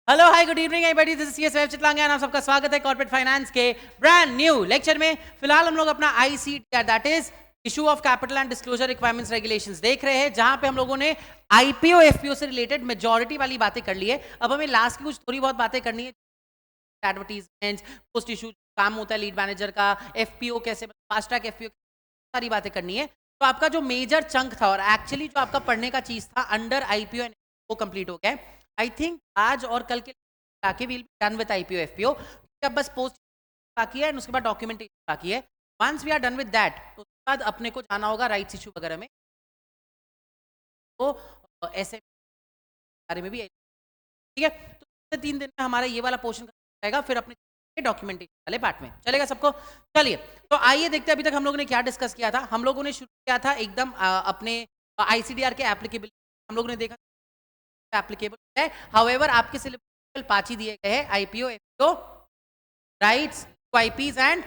Hello hi good evening everybody, this is CS वेब चितलांगे और आप सबका स्वागत है कॉर्पोरेट फाइनेंस के ब्रांड न्यू लेक्चर में। फिलहाल हम लोग अपना ICDR that is issue of capital and disclosure requirements regulations देख रहे हैं, जहां पे हम लोगों ने आईपीओ एफपीओ से रिलेटेड मेजॉरिटी वाली बातें कर ली है। अब हमें लास्ट की कुछ थोड़ी बहुत बातें करनी है। एडवर्टीजमेंट्स, पोस्ट इशू काम होता है लीड मैनेजर का, एफपीओ कैसे, फास्ट ट्रैक एफपीओ, सारी बातें करनी है। तो आपका जो मेजर चंक था और एक्चुअली जो आपका पढ़ने का चीज था अंडर आईपीओ वो कंप्लीट हो गया। आई थिंक आज और कल के बाकी will be done with IPO FPO. अब बस पोस्ट बाकी है, उसके बाद डॉक्यूमेंटेशन बाकी है। Once we are done with that, तो उसके बाद अपने को जाना होगा राइट्स इशू वगैरह में। तो ऐसे बारे में भी ठीक है। तो 3 दिन में हमारा ये वाला पोर्शन रहेगा, फिर अपने डॉक्यूमेंटेशन वाले पार्ट में चलेगा सबको। चलिए तो आइए देखते हैं अभी तक हम लोगों ने क्या डिस्कस किया था। हम लोगों ने शुरू किया था एकदम अपने आईसीडीआर के एप्लीकेबिलिटी। हम लोगों ने देखा एप्लीकेबल है, हाउएवर आपके सिलेबस 5 ही दिए गए हैं, IPO FPO, rights, QIPs and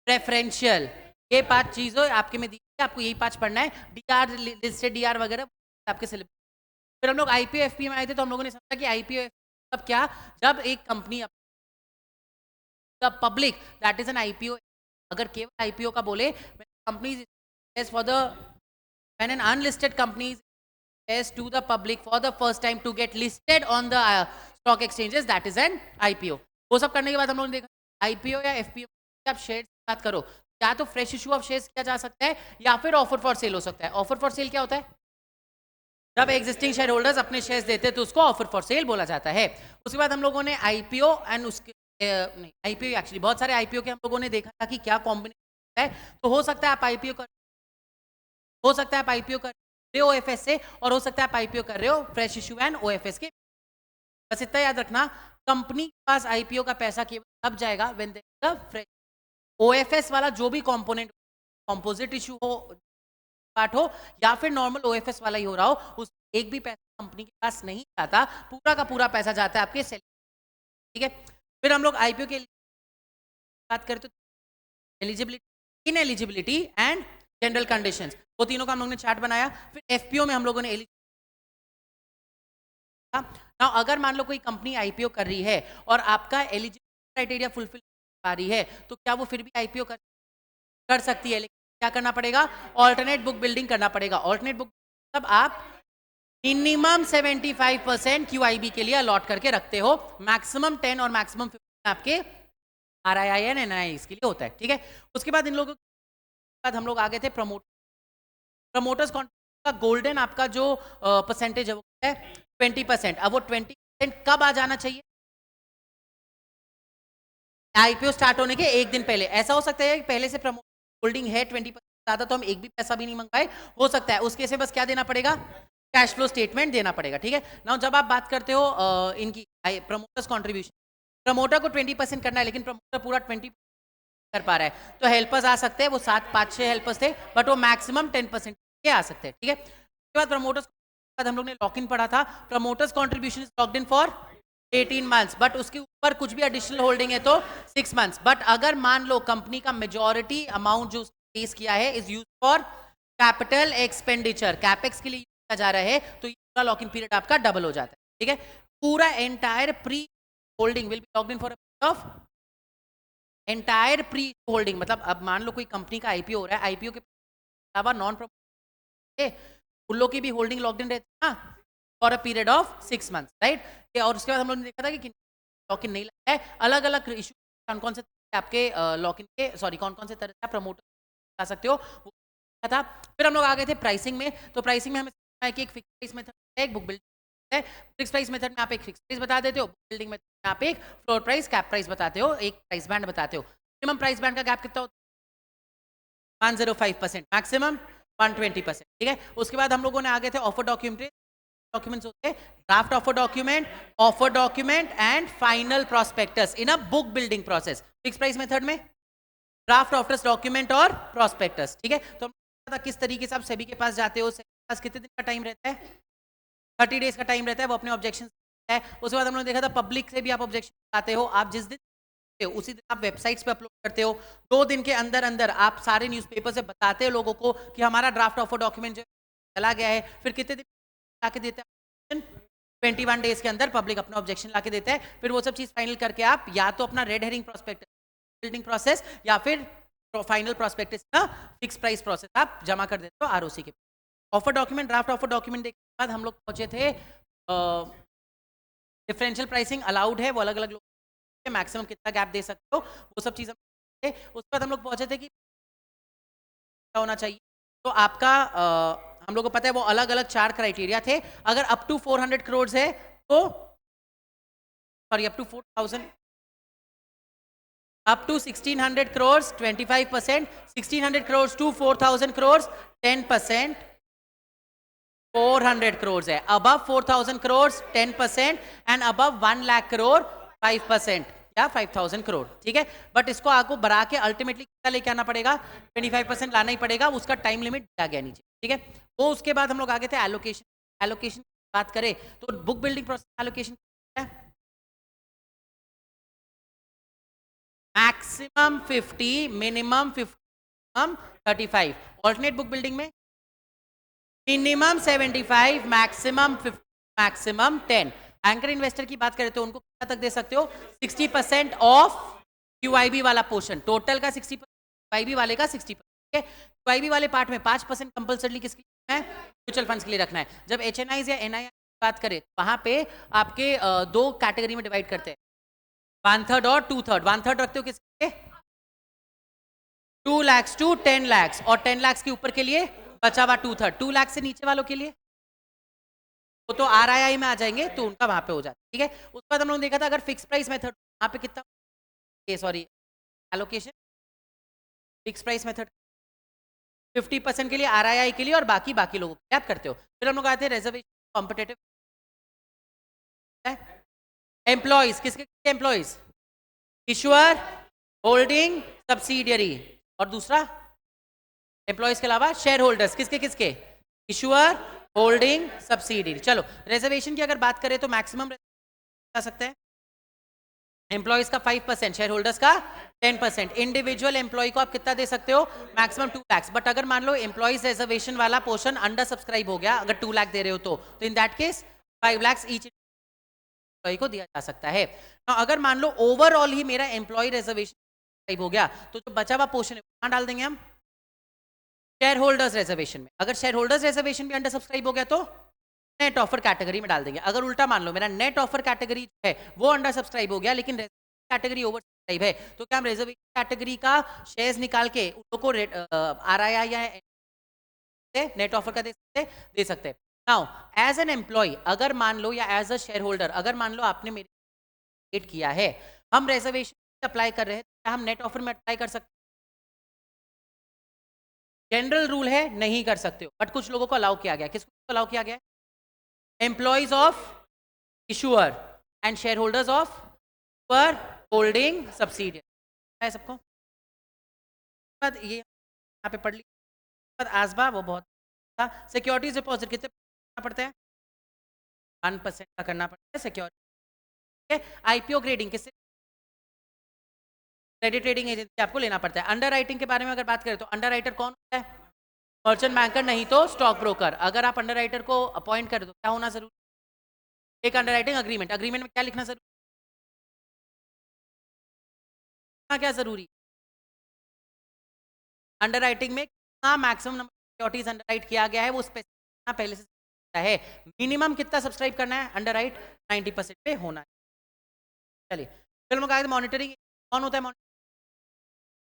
preferential. ये 5 चीजें आपके में दी है, आपको यही 5 पढ़ना है। डीआर लिस्टेड डीआर वगैरह आपके सिलेबस। फिर हम लोग आईपीओ एफपीओ में आए थे, तो हम लोगों ने समझा कि आईपीओ मतलब क्या, जब एक company the public that is an IPO. अगर केवल आईपीओ का बोले, company for the when an unlisted company is to the public for the first time to get listed on the stock exchanges, that is an IPO। वो सब करने के बाद हम लोगों ने देखा आईपीओ या एफपीओ आप शेयर की बात करो, या तो फ्रेश इशू ऑफ शेयर्स किया जा सकता है या फिर ऑफर फॉर सेल हो सकता है। ऑफर फॉर सेल क्या होता है? जब एग्जिस्टिंग शेयर होल्डर्स अपने शेयर्स देते हैं तो उसको ऑफर फॉर सेल बोला जाता है। उसके बाद हम लोगों ने आईपीओ एंड उसके नहीं, आईपीओ एक्चुअली बहुत सारे आईपीओ के हम लोगों ने देखा था कि क्या कॉम्बिनेशन है। तो हो सकता है आप आईपीओ कर, हो सकता है आप आईपीओ कर रहे हो ओएफएस से, और हो सकता है आप आईपीओ कर रहे हो फ्रेश इशू एंड ओएफएस के। बस इतना याद रखना, कंपनी के पास आईपीओ का पैसा केवल तब जाएगा when there is a fresh. OFS वाला जो भी कंपोनेंट, कंपोजिट इशू हो, पार्ट हो, या फिर नॉर्मल ओएफएस वाला ही हो रहा हो, उस एक भी पैसा कंपनी के पास नहीं जाता, पूरा का पूरा पैसा जाता है आपके सेल। ठीक है। फिर हम लोग आईपीओ के बात करें तो eligibility, in eligibility and general conditions, वो तीनों का हम लोगों ने चार्ट बनाया। फिर एफपीओ में हम लोगों ने ना, अगर मान लो कोई कंपनी आईपीओ कर रही है और आपका एलिजिबिलिटी क्राइटेरिया फुलफिल पा रही है, तो क्या वो फिर भी आईपीओ कर सकती है, लेकिन क्या करना पड़ेगा? ऑल्टरनेट बुक बिल्डिंग करना पड़ेगा। ऑल्टरनेट बुक मतलब आप मिनिमम 75% क्यूआईबी के लिए अलॉट करके रखते हो, मैक्सिमम 10 और मैक्सिमम 15 आपके आरआईआईएन एनआई इसके लिए होता है। ठीक है। उसके बाद इन लोगों के बाद हम लोग आ गए थे प्रमोटर्स का गोल्डन आपका जो परसेंटेज है 20%। अब वो 20% कब आ जाना चाहिए? आईपीओ स्टार्ट होने के एक दिन पहले। ऐसा हो सकता है कि पहले से प्रमोट होल्डिंग है 20% ज्यादा, तो हम एक भी पैसा भी नहीं मंगवाए, हो सकता है। उसके से बस क्या देना पड़ेगा? कैश फ्लो स्टेटमेंट देना पड़ेगा। ठीक है ना। जब आप बात करते हो इनकी प्रमोटर्स कॉन्ट्रीब्यूशन, प्रमोटर को 20% करना है, लेकिन प्रमोटर पूरा 20 कर पा रहा है, तो हेल्पर्स आ सकते हैं। वो 7-5-6 हेल्पर्स थे, बट वो मैक्सिमम 10% के आ सकते हैं। ठीक है। उसके बाद प्रमोटर्स बाद हम लोग ने लॉक इन पढ़ा था। Promoters contribution is locked in for 18 months, but उसके ऊपर कुछ भी एडिशनल होल्डिंग है तो 6 मंथ्स। बट अगर मान लो कंपनी का मेजॉरिटी अमाउंट जो फेस किया है is use for capital expenditure, capex के लिए किया जा रहा है, तो ये पूरा लॉक इन पीरियड आपका डबल हो जाता है। ठीक है। पूरा entire pre holding will be locked in for of entire pre holding. मतलब अब मान लो कोई कंपनी का आईपीओ हो रहा है, आईपीओ के अलावा नॉन प्रमोटर उन लोग की भी होल्डिंग लॉक्ड इन रहती है ना, for a period of 6 months, right. और उसके बाद हम लोग ने देखा था कि लॉक इन नहीं लगता है। अलग अलग इशू कौन कौन से आपके लॉक इन के, सॉरी कौन कौन से तरह से प्रमोटर ला सकते हो, वो था। फिर हम लोग आ गए थे प्राइसिंग में। तो प्राइसिंग में हमें है कि एक फिक्स प्राइस मेथड है, एक बुक बिल्डिंग है। फिक्स प्राइस मेथड में आप एक फिक्स प्राइस बता देते हो, बुक बिल्डिंग में आप एक फ्लोर प्राइस, कैप प्राइस बताते हो, एक प्राइस बैंड बताते हो। मिनिमम प्राइस बैंड का गैप कितना होता है? 105%, मैक्सिमम 120%। ठीक है। उसके बाद हम लोगों ने आ गए थे ऑफर डॉक्यूमेंट्स होते हैं, draft offer document and final prospectus in a book building process. Fix price method में ड्राफ्ट ऑफर डॉक्यूमेंट और प्रोस्पेक्टस। ठीक है। तो हम किस तरीके से आप सभी के पास जाते हो, सभी के पास कितने दिन का टाइम रहता है? 30 डेज का टाइम रहता है, वो अपने ऑब्जेक्शन है। उसके बाद हम लोगों ने देखा था पब्लिक से भी आप ऑब्जेक्शन आते हो, आप जिस दिन उसी दिन आप वेबसाइट्स पे अपलोड करते हो। 2 दिन के अंदर अंदर आप सारे न्यूज़पेपर से बताते हो लोगों को कि हमारा ड्राफ्ट ऑफर डॉक्यूमेंट जो चला गया है। फिर कितने दिन आके देते हैं? 21 डेज के अंदर पब्लिक अपना ऑब्जेक्शन लाके देता है, फिर वो सब चीज फाइनल करके आप या तो अपना red herring prospectus building process या फिर फाइनल प्रोस्पेक्टस का फिक्स प्राइस प्रोसेस आप जमा कर देते हो आरओसी के। Offer document, draft offer document देखने के बाद हम लोग पहुंचे थे डिफरेंशियल प्राइसिंग अलाउड है, वो अलग अलग लोग मैक्सिमम कितना गैप दे सकते हो, वो सब चीज़ उसके बाद हम लोग पहुंचे थे कि क्या होना चाहिए। तो आपका हम लोग को पता है वो अलग अलग 4 क्राइटेरिया थे। अगर अप टू 400 करोड़ है तो sorry up to 4000 up to 1600 crores 25%, 1600 crores to 4000 crores 10%, 400 crores है, above 4000 crores 10% and above 1 lakh crore 5% या 5000 करोड़, ठीक है। बट इसको आपको बढ़ा के अल्टीमेटली कितना लेके आना पड़ेगा, 25% लाना ही पड़ेगा, उसका टाइम लिमिट दिया गया नीचे, ठीक है। वो उसके बाद हम लोग आगे थे एलोकेशन। एलोकेशन बात करें तो book building process allocation maximum 50, minimum 50, minimum 35। Alternate book building में minimum 75, maximum 50, maximum 10। Anchor investor की बात करें तो उनको कितना तक दे सकते हो, 60% ऑफ क्यूआईबी वाला पोर्शन, टोटल का 60%, क्यूआईबी वाले का 60%, ठीक है। क्यूआईबी वाले पार्ट में 5% कंपल्सरी किसके लिए है, म्यूचुअल फंड्स के लिए रखना है। जब एचएनआईज या एनआई बात करें वहां पे आपके दो कैटेगरी में डिवाइड करते हैं, 1/3 और 2/3। 1/3 रखते हो किसके लिए, 2 lakhs टू 10 lakhs, और 10 lakhs के ऊपर के लिए बचा हुआ 2/3। 2 lakhs से नीचे वालों के लिए वो तो आरआईआई में आ जाएंगे तो उनका वहां पे हो जाता है, ठीक है। उसके बाद हम लोगों ने देखा था अगर फिक्स प्राइस मेथड वहां पे कितना, sorry allocation fix price method 50% के लिए आरआईआई के लिए और बाकी लोगों के लिए आप करते हो। फिर हम लोग आए थे रिजर्वेशन कॉम्पिटेटिव एम्प्लॉइज, किसके एम्प्लॉइज, इशुअर, होल्डिंग, सब्सिडियरी, और दूसरा एम्प्लॉइज के अलावा शेयर होल्डर्स, किसके किसके, इशुअर, होल्डिंग, सब्सिडियरी। चलो रिजर्वेशन की अगर बात करें तो मैक्सिमम जा सकते हैं एम्प्लॉइज का 5%, शेयर होल्डर्स का 10%। इंडिविजुअल एम्प्लॉय को आप कितना दे सकते हो, मैक्सिमम 2 lakhs। बट अगर मान लो एम्प्लॉइज रिजर्वेशन वाला पोर्शन अंडर सब्सक्राइब हो गया, अगर 2 लाख दे रहे हो तो in that case 5 lakhs each employ को दिया जा सकता है। तो अगर मान लो ओवरऑल ही मेरा एम्प्लॉय रिजर्वेशन हो गया तो जो बचा हुआ पोर्शन है कहां डाल देंगे हम, शेयर होल्डर्स रिजर्वेशन में। अगर शेयर होल्डर्स रिजर्वेशन भी अंडर सब्सक्राइब हो गया तो नेट ऑफर कैटेगरी में डाल देंगे। अगर उल्टा मान लो मेरा नेट ऑफर कैटेगरी है वो अंडर सब्सक्राइब हो गया लेकिन कैटेगरी ओवर सब्सक्राइब है, तो क्या हम रिजर्वेशन कैटेगरी का शेयर्स निकाल के उन लोगों को आरआईआई या नेट ऑफर का दे सकते हैं। नाउ एज एन एम्प्लॉय अगर मान लो या एज अ शेयर होल्डर अगर मान लो आपने मेरी किया है, हम रिजर्वेशन अप्लाई कर रहे हैं, क्या हम नेट ऑफर में अप्लाई कर सकते हैं? जनरल रूल है नहीं कर सकते हो, बट कुछ लोगों को अलाउ किया गया। किसको अलाउ किया गया? Employees of issuer and share holders of पर होल्डिंग सब्सिडियरी है सबको। बाद ये यहाँ पे पढ़ ली आसबा वो बहुत था। सिक्योरिटीज डिपॉजिट कितने करना पड़ता है, 1% का करना पड़ता है सिक्योरिटी। आईपीओ ग्रेडिंग किससे, क्रेडिट रेटिंग एजेंसी आपको लेना पड़ता है। अंडर राइटिंग के बारे में अगर बात करें तो अंडर राइटर कौन होता है, मर्चेंट बैंकर नहीं तो स्टॉक ब्रोकर। अगर आप अंडर राइटर को अपॉइंट करें तो क्या होना जरूरी, एक अंडर राइटिंग अग्रीमेंट। अग्रीमेंट में क्या लिखना जरूरी, क्या जरूरी, अंडर राइटिंग में कितना maximum number securities under right किया गया है वो स्पेसिफिक पहले से है। मिनिमम कितना सब्सक्राइब करना है अंडर राइट 90% पे होना है। चलिए फिर हम मॉनिटरिंग कौन होता है,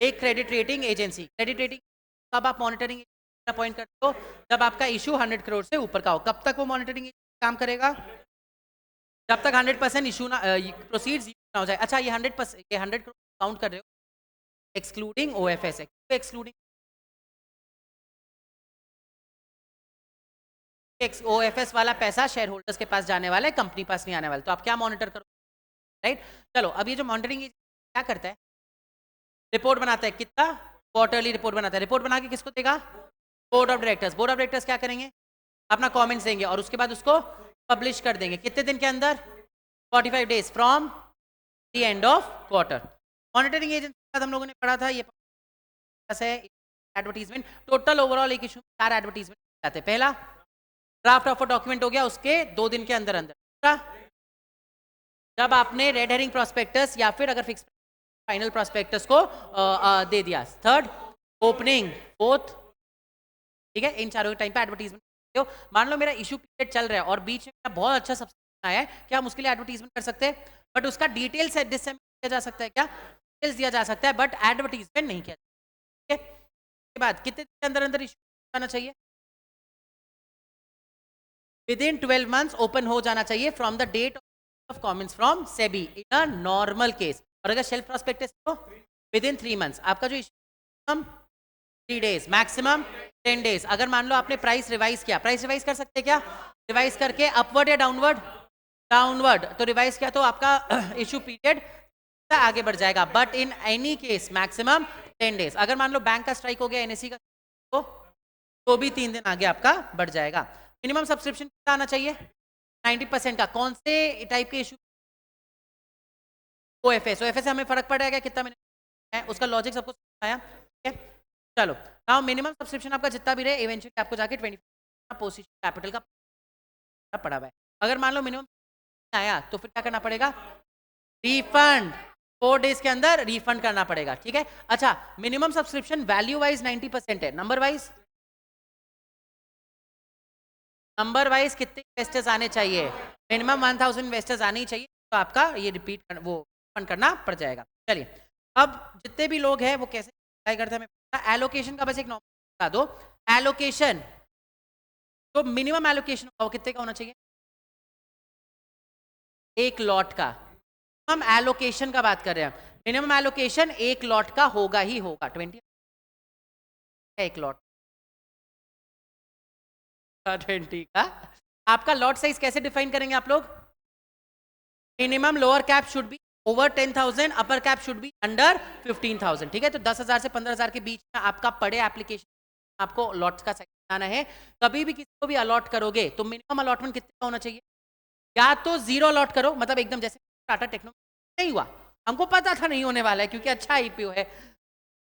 एक credit rating agency. Credit rating कब आप मॉनिटरिंग अपॉइंट करते हो, जब आपका इशू 100 करोड़ से ऊपर का हो। कब तक वो मॉनिटरिंग काम करेगा, जब तक 100% इशू ना प्रोसीड्स ना हो जाए। अच्छा ये 100%, ये 100 करोड़ काउंट कर रहे हो एक्सक्लूडिंग ओएफएस है, एक्सक्लूडिंग ओएफएस वाला पैसा शेयर होल्डर्स के पास जाने वाला है, कंपनी पास नहीं आने वाला। तो आप क्या मॉनिटर करो, राइट। चलो अब ये जो मॉनिटरिंग क्या करता है, रिपोर्ट बनाता है, कितना क्वार्टरली रिपोर्ट बनाता है। रिपोर्ट बना के किसको देगा, board of directors. Board of directors क्या करेंगे, अपना कमेंट्स देंगे और उसके बाद उसको पब्लिश कर देंगे। कितने दिन के अंदर, 45 days from the end of quarter. Monitoring agency हम लोगों ने पढ़ा था, ये है एडवर्टीजमेंट। टोटल ओवरऑल एक इशू 4 एडवर्टीजमेंट आते हैं। पहला ड्राफ्ट ऑफ डॉक्यूमेंट हो गया उसके 2 दिन के अंदर अंदर, जब आपने रेड हेरिंग प्रोस्पेक्टस या फिर अगर फिक्स फाइनल प्रोस्पेक्टस को दे दिया। Third, opening. फोर्थ, ठीक है, इन चारों के टाइम पे एडवर्टीजमेंट हो। मान लो मेरा इशू पीरियड चल रहा है और बीच में मेरा बहुत अच्छा सब्सक्रिप्शन आया है, क्या हम उसके लिए एडवर्टीजमेंट कर सकते हैं? बट उसका डिटेल्स डिसमिनेट किया जा सकता है, क्या डिटेल्स दिया जा सकता है, बट एडवर्टीजमेंट नहीं किया। ठीक है, उसके बाद कितने दिन के अंदर अंदर इशू आना चाहिए? विद इन 12 मंथ्स ओपन हो जाना चाहिए from the date of comments from SEBI in a normal case. और अगर शेल्फ प्रॉस्पेक्टस तो विद इन 3 मंथ्स। आपका जो इशू 3 डेज, मैक्सिमम 10 डेज। अगर मान लो आपने प्राइस रिवाइज किया, प्राइस रिवाइज कर सकते हैं क्या? रिवाइज करके अपवर्ड या डाउनवर्ड? डाउनवर्ड। तो रिवाइज किया तो आपका इशू पीरियड आगे बढ़ जाएगा, but in any case maximum 10 days. अगर मान लो बैंक का स्ट्राइक हो गया, एनएससी का, तो भी 3 दिन आगे आपका बढ़ जाएगा। मिनिमम सब्सक्रिप्शन कितना आना चाहिए? 90% का। कौन से टाइप के इशू? ओएफएस। ओएफएस से हमें फर्क पड़ेगा कितना मिनिमम है, उसका लॉजिक सबको समझ आया? ठीक है, चलो नाउ मिनिमम सब्सक्रिप्शन आपका जितना भी रहे, इवेंचुअली आपको जाके 20 पोजीशन कैपिटल का पड़ा हुआ है। अगर मान लो मिनिमम आया तो फिर क्या करना पड़ेगा? रिफंड। 4 डेज के अंदर रिफंड करना पड़ेगा। ठीक है, अच्छा, मिनिमम सब्सक्रिप्शन वैल्यू वाइज 90% है, नंबर वाइज? नंबर वाइज कितने इन्वेस्टर्स आने चाहिए? मिनिमम 1000 इन्वेस्टर्स आने ही चाहिए, तो आपका ये रिपीट वो फंड करना पड़ जाएगा। चलिए, अब जितने भी लोग हैं वो कैसे अप्लाई करते हैं हमें एलोकेशन का बस एक नॉर्मल बता दो। एलोकेशन, तो मिनिमम एलोकेशन कितने का होना चाहिए? एक लॉट का। हम एलोकेशन का बात कर रहे हैं, मिनिमम एलोकेशन एक लॉट का होगा ही होगा। 20 एक लॉट 20 का। आपका लॉट साइज कैसे डिफाइन करेंगे आप लोग? Minimum lower cap should be over 10,000, upper cap should be under 15,000। ठीक है, तो 10,000 से 15,000 के बीच में आपका पड़े एप्लीकेशन, आपको लॉट का साइज बनाना है। कभी भी किसी को भी अलॉट करोगे तो मिनिमम अलॉटमेंट कितने का होना चाहिए? या तो जीरो अलॉट करो, मतलब एकदम जैसे टाटा टेक्नोलॉजी नहीं हुआ, हमको पता था नहीं होने वाला है क्योंकि अच्छा आईपीओ है,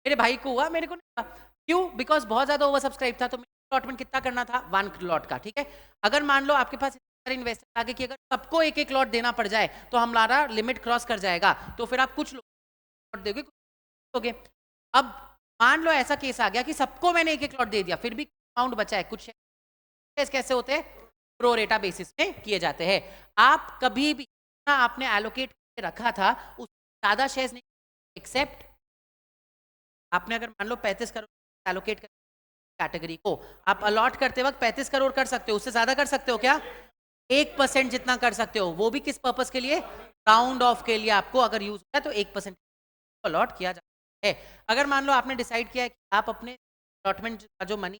मेरे भाई को हुआ, मेरे को नहीं हुआ। क्यों? बिकॉज बहुत ज्यादा ओवर सब्सक्राइब था, तो अलॉटमेंट कितना करना था? 1 लॉट का। ठीक है, अगर मान लो आपके पास इन्वेस्टर आगे कि अगर सबको एक एक लॉट देना पड़ जाए तो हमारा लिमिट क्रॉस कर जाएगा, तो फिर आप कुछ लॉट दोगे, कुछ दोगे। अब मान लो ऐसा केस आ गया कि सबको मैंने एक एक लॉट दे दिया, फिर भी अमाउंट बचा है, कुछ शेयर्स कैसे होते हैं? प्रो रेटा बेसिस में किए जाते हैं। आप कभी भी आपने एलोकेट रखा था उस ज्यादा शेयर्स नहीं, एक्सेप्ट आपने अगर मान लो 35 करोड़ एलोकेट कर कैटेगरी को, आप अलॉट करते वक्त 35 करोड़ कर सकते हो, उससे ज्यादा कर सकते हो क्या? 1% जितना कर सकते हो, वो भी किस पर्पस के लिए? राउंड ऑफ के लिए। आपको अगर यूज होता है तो 1% अलॉट किया जाता है। अगर मान लो आपने डिसाइड किया है कि आप अपने अलॉटमेंट का जो मनी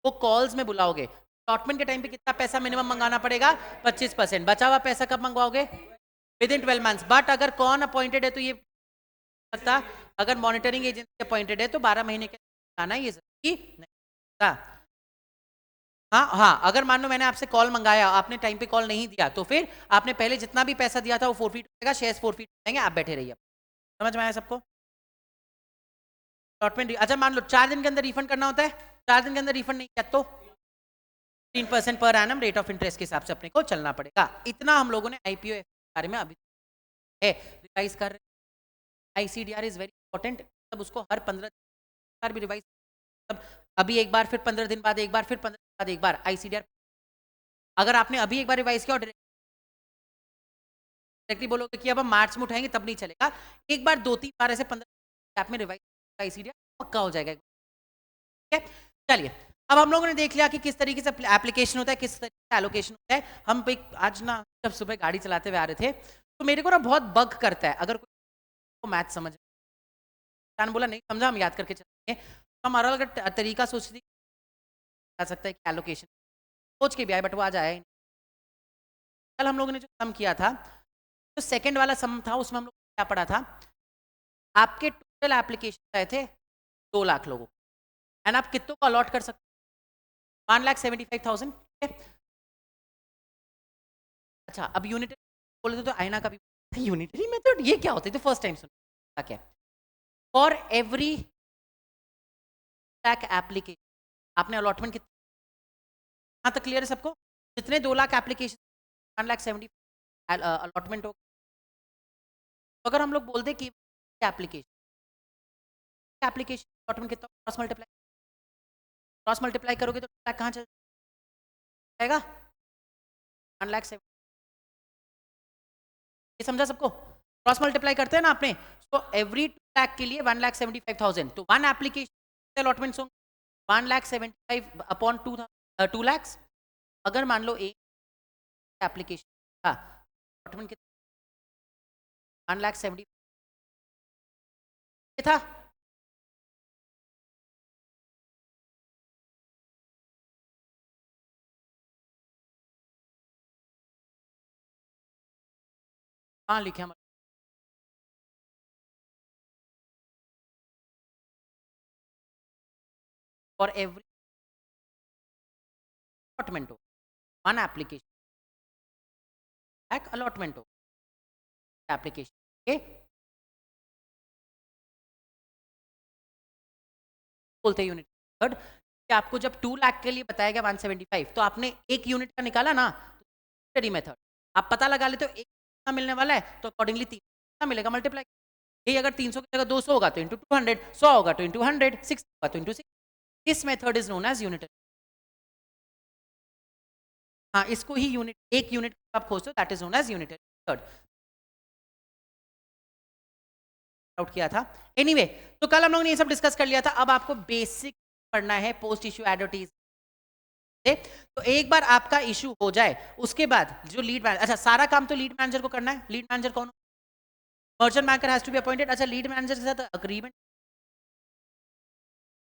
वो कॉल्स में बुलाओगे, अलॉटमेंट के टाइम पे कितना पैसा मिनिमम मंगाना पड़ेगा? 25%। बचा हुआ पैसा कब मंगवाओगे? Within 12 months. बट अगर कौन अपॉइंटेड है तो ये सकता, अगर मॉनिटरिंग एजेंसी अपॉइंटेड है तो 12 महीने के आना ये जरूरी नहीं था। हाँ हाँ, अगर मान लो मैंने आपसे कॉल मंगाया, आपने टाइम पे कॉल नहीं दिया, तो फिर आपने पहले जितना भी पैसा दिया था वो फोरफीट हो जाएगा, शेयर्स फोरफीट हो जाएंगे, आप बैठे रहिए। समझ में आया सबको? अलॉटमेंट, अच्छा मान लो 4 दिन के अंदर रिफंड करना होता है, 4 दिन के अंदर रिफंड नहीं किया तो 3% per annum rate of interest के हिसाब से अपने को चलना पड़ेगा। इतना हम लोगों ने आईपीओ के बारे में अभी है रिवाइज कर रहे हैं। आईसीडीआर इज वेरी इंपॉर्टेंट, तब उसको हर 15 बार भी रिवाइज, तब अभी एक बार, फिर 15 दिन बाद एक बार, फिर 15 दिन बाद एक बार आईसीडीआर। अगर आपने अभी एक बार रिवाइज किया और डायरेक्टली बोलोगे कि अब हम मार्च में उठाएंगे, तब नहीं चलेगा। एक बार 2-3 बार ऐसे 15 गैप में रिवाइज आईसीडीआर पक्का हो जाएगा। ठीक है, चलिए, अब हम लोगों ने देख लिया कि किस तरीके से एप्लीकेशन होता है, किस तरीके से एलोकेशन होता है। हम एक आज ना जब सुबह गाड़ी चलाते हुए आ रहे थे तो मेरे को ना बहुत बग करता है, अगर कोई मैथ समझ बोला नहीं समझा, हम याद करके चलेंगे, तो हम अलग अलग तरीका सोचते जा सकता है कि एलोकेशन सोच के भी आए, बट वो आज आया ही नहीं। कल हम लोगों ने जो सम किया था, जो सेकंड वाला सम था, उसमें हम लोग क्या पढ़ा था? आपके टोटल एप्लीकेशन आए थे 2 लाख लोगों, एंड आप कितनों को अलॉट कर सकते? 1,75,000। अच्छा, अब यूनिटरी बोले तो आईना का भी यूनिटरी मेथड, ये क्या होता है? तो फर्स्ट टाइम सुना क्या? फॉर एवरी लाख एप्लीकेशन आपने अलॉटमेंट कितना, यहाँ तक क्लियर है सबको? जितने 2 लाख एप्लीकेशन 1,70,000 अलॉटमेंट हो। तो अगर हम लोग बोल दे कि एप्लीकेशन अलॉटमेंट कितना, क्रॉस मल्टीप्लाई करोगे तो कहाँ चल जाएगा? 1,70,000। ये समझा सबको? क्रॉस मल्टीप्लाई करते हैं ना आपने, तो एवरी 2 लाख के लिए 1,75,000, तो वन एप्लीकेशन अलॉटमेंट्स होंगे 1,75,000 अपॉन 2 lakhs। अगर मान लो एक एप्लीकेशन का अलॉटमेंट कितना 1,70,000 था, हाँ लिखे हम फॉर एवरी अलॉटमेंट हो वन एप्लीकेशन अलॉटमेंट हो एप्लीकेशन बोलते हैं यूनिट थर्ड। कि आपको जब 2 लाख के लिए बताया गया 175, तो आपने एक यूनिट का निकाला ना, स्टडी मेथड आप पता लगा लेते हो एक कितना मिलने वाला है, तो अकॉर्डिंगली 3 कितना मिलेगा मल्टीप्लाई। यही अगर 300 की जगह 200 होगा तो इंटू 200, 100 होगा तो इंटू 100, 60 होगा तो into 6। This method is known as unit. हाँ, इसको ही यूनिट, एक यूनिट आप खोजते हो, that is known as unit method. Out किया था एनीवे तो कल हम लोगों ने ये सब डिस्कस कर लिया था। अब आपको बेसिक पढ़ना है पोस्ट इश्यू एडवर्टीज। तो एक बार आपका इशू हो जाए उसके बाद जो लीड मैनेजर, अच्छा सारा काम तो लीड मैनेजर को करना है। लीड मैनेजर कौन? Merchant banker has to be appointed. अच्छा लीड मैनेजर के साथ अग्रीमेंट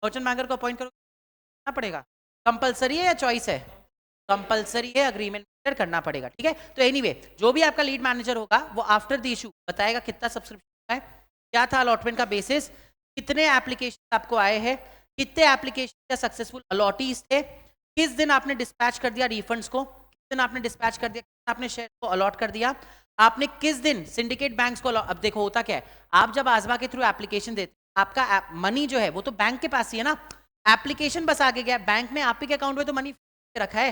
मर्चेंट बैंकर को अपॉइंट करना पड़ेगा। कंपलसरी है या चॉइस है? कंपलसरी है, अग्रीमेंट करना पड़ेगा। ठीक है, तो एनीवे जो भी आपका लीड मैनेजर होगा वो आफ्टर द इशू बताएगा कितना सब्सक्रिप्शन है, क्या था अलॉटमेंट का बेसिस, कितने एप्लीकेशन आपको आए हैं, कितने एप्लीकेशन या सक्सेसफुल अलॉटीज थे, किस दिन आपने डिस्पैच कर दिया रिफंड्स को, किस दिन आपने डिस्पैच कर दिया, किस दिन आपने शेयर को अलॉट कर दिया, आपने किस दिन सिंडिकेट बैंक्स को। अब देखो होता क्या है, आप जब आजमा के थ्रू एप्लीकेशन देते, आपका मनी जो है वो तो बैंक के पास ही है ना, एप्लीकेशन बस आगे गया, बैंक में आप ही के अकाउंट में तो मनी रखा है।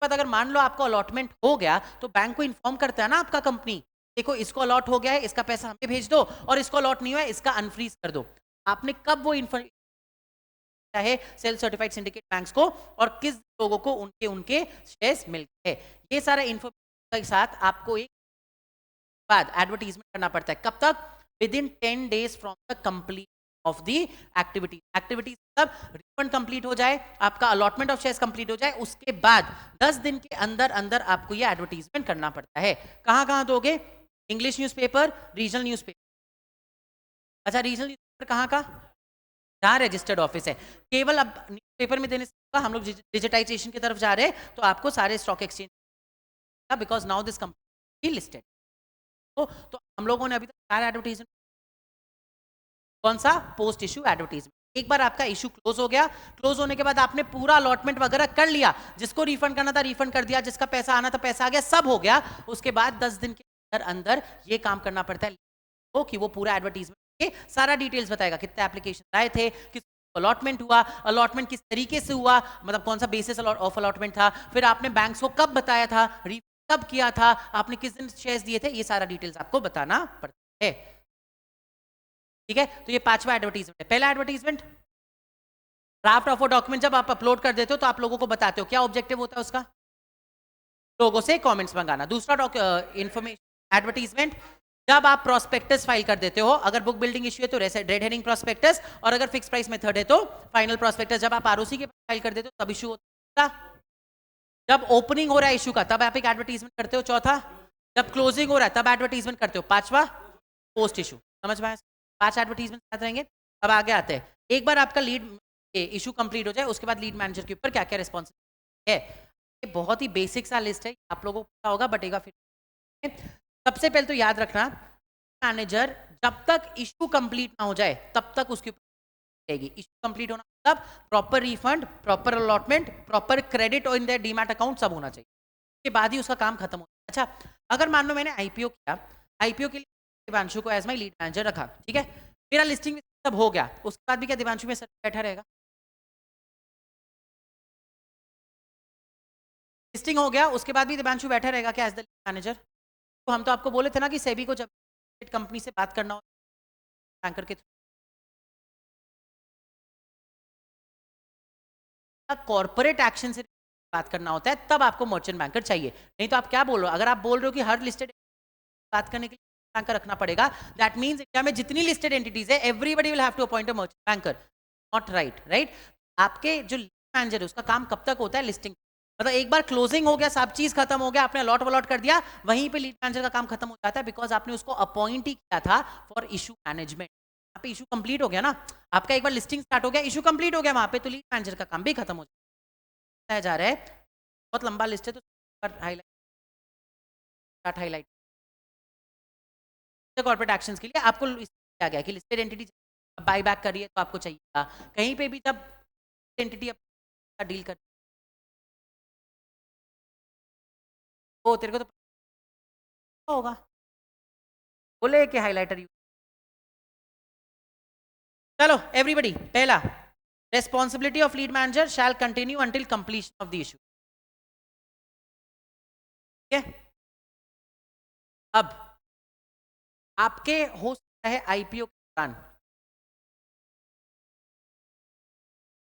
बाद अगर मान लो आपको अलॉटमेंट हो गया तो बैंक को इन्फॉर्म करता है ना आपका कंपनी, देखो इसको अलॉट हो गया है, इसका पैसा हमें भेज दो, और इसको अलॉट नहीं हुआ है इसका अनफ्रीज कर दो। आपने कब वो इन्फॉर्मेशन है सेल्फ सर्टिफाइड सिंडिकेट बैंक्स को, और किस लोगों को उनके उनके शेयर्स मिल गए, ये सारा इन्फॉर्मेशन के साथ आपको एक बाद एडवर्टीजमेंट करना पड़ता है। कब तक? With in 10 days from the complete of the activities मतलब रिफंड कंप्लीट हो जाए, आपका अलॉटमेंट ऑफ शेयर्स कंप्लीट हो जाए, उसके बाद 10 दिन के अंदर अंदर आपको ये एडवर्टीजमेंट करना पड़ता है। कहां कहां दोगे? English newspaper, regional newspaper. अच्छा रीजनल न्यूज़पेपर कहां का? जहां रजिस्टर्ड ऑफिस है। केवल अब न्यूज़पेपर में देने से हम लोग डिजिटाइजेशन की तरफ जा रहे हैं, तो आपको सारे stock exchange, because now this company listed. तो हम लोगों ने अभी तक सारा एडवर्टीजमेंट, कौन सा? Post issue advertisement. एक बार आपका इशू क्लोज हो गया, क्लोज होने के बाद आपने पूरा अलॉटमेंट वगैरह कर लिया, जिसको रिफंड करना था रिफंड कर दिया, जिसका पैसा आना था पैसा आ गया, सब हो गया। उसके बाद 10 दिन के अंदर अंदर ये काम करना पड़ता है कि वो पूरा एडवर्टीजमेंट के सारा डिटेल्स बताएगा, कितने एप्लीकेशन आए थे, किस अलॉटमेंट हुआ, अलॉटमेंट किस तरीके से हुआ, मतलब कौन सा बेसिस ऑफ अलॉटमेंट था, फिर आपने बैंक्स को कब बताया था, कब किया था, आपने किस दिन शेयर्स दिए थे, ये सारा डिटेल्स आपको बताना पड़ता है। ठीक है, तो ये पांचवा एडवर्टीजमेंट है। पहला एडवर्टीजमेंट, ड्राफ्ट ऑफ डॉक्यूमेंट जब आप अपलोड कर देते हो तो आप लोगों को बताते हो, क्या ऑब्जेक्टिव होता है उसका? लोगों से कमेंट्स मंगाना। दूसरा इंफॉर्मेशन एडवर्टीजमेंट, जब आप प्रोस्पेक्टस फाइल कर देते हो, अगर बुक बिल्डिंग इश्यू है तो रेड हेरिंग प्रोस्पेक्टस, और अगर फिक्स प्राइस मेथड है तो फाइनल प्रोस्पेक्टस। जब आप आरओसी के फाइल कर देते हो तब इशू होता है। जब ओपनिंग हो रहा है इशू का तब आप एक एडवर्टीजमेंट करते हो। चौथा, जब क्लोजिंग हो रहा है तब एडवर्टीजमेंट करते हो। पांचवा, पोस्ट इशू। समझ में आया? 5 एडवर्टीजमेंट साथ रहेंगे। अब आगे आते हैं, एक बार आपका लीड इशू कंप्लीट हो जाए उसके बाद लीड मैनेजर के ऊपर क्या क्या रिस्पॉन्सिबिलिटी है। ये बहुत ही बेसिक सा लिस्ट है, आप लोगों को पता होगा, बट एक बार फिर सबसे पहले तो याद रखना, मैनेजर जब तक इशू कंप्लीट ना हो जाए तब तक उसके ऊपर रहेगी। इशू कंप्लीट होना मतलब proper refund, proper allotment, proper credit और इन द डीमैट अकाउंट सब होना चाहिए, उसके बाद ही उसका काम खत्म हो। अच्छा, अगर मान लो मैंने आईपीओ किया, आईपीओ के लिए दिवांशु को एज माई लीड मैनेजर रखा, ठीक है, मेरा लिस्टिंग सब हो गया, उसके बाद भी क्या दिवांशु में बैठा रहेगा? लिस्टिंग हो गया, उसके बाद भी दिव्यांशु बैठा रहेगा क्या एज द मैनेजर? तो हम तो आपको बोले थे ना कि सेबी को जब कंपनी से बात करना हो बैंकर के कॉर्पोरेट एक्शन से बात करना होता है, तब आपको मर्चेंट बैंकर चाहिए। नहीं तो आप क्या बोल रहे हो? अगर आप बोल रहे हो कि हर लिस्टेड बात करने के लिए बैंकर रखना पड़ेगा, दैट मींस इंडिया में जितनी लिस्टेड एंटिटीज है everybody will have to appoint a merchant banker. Not right, right? आपके जो मैनेजर है उसका काम कब तक होता है? लिस्टिंग। मतलब एक बार क्लोजिंग हो गया, सब चीज खत्म हो गया, आपने अलॉट वलॉट कर दिया, वहीं पे लीड मैनेजर का काम खत्म हो जाता है, बिकॉज आपने उसको अपॉइंट ही किया था फॉर इशू मैनेजमेंट। यहाँ पे इशू कंप्लीट हो गया ना, आपका एक बार लिस्टिंग स्टार्ट हो गया, इशू कंप्लीट हो गया वहां पे, तो लीड मैनेजर का काम भी खत्म हो जा रहा है। बहुत लंबा लिस्ट है, तो हाईलाइट हाईलाइट कॉर्पोरेट एक्शंस के लिए आपको क्या गया कि लिस्टेड एंटिटी बाय बैक करिए तो आपको चाहिए कहीं पे भी जब एंटिटी डील कर वो तेरे को तो पता होगा, बोले कि हाइलाइटर यूज। चलो एवरीबॉडी, पहला responsibility of lead manager shall continue until completion of the issue. ठीक है, अब आपके हो सकता है आईपीओ के दौरान।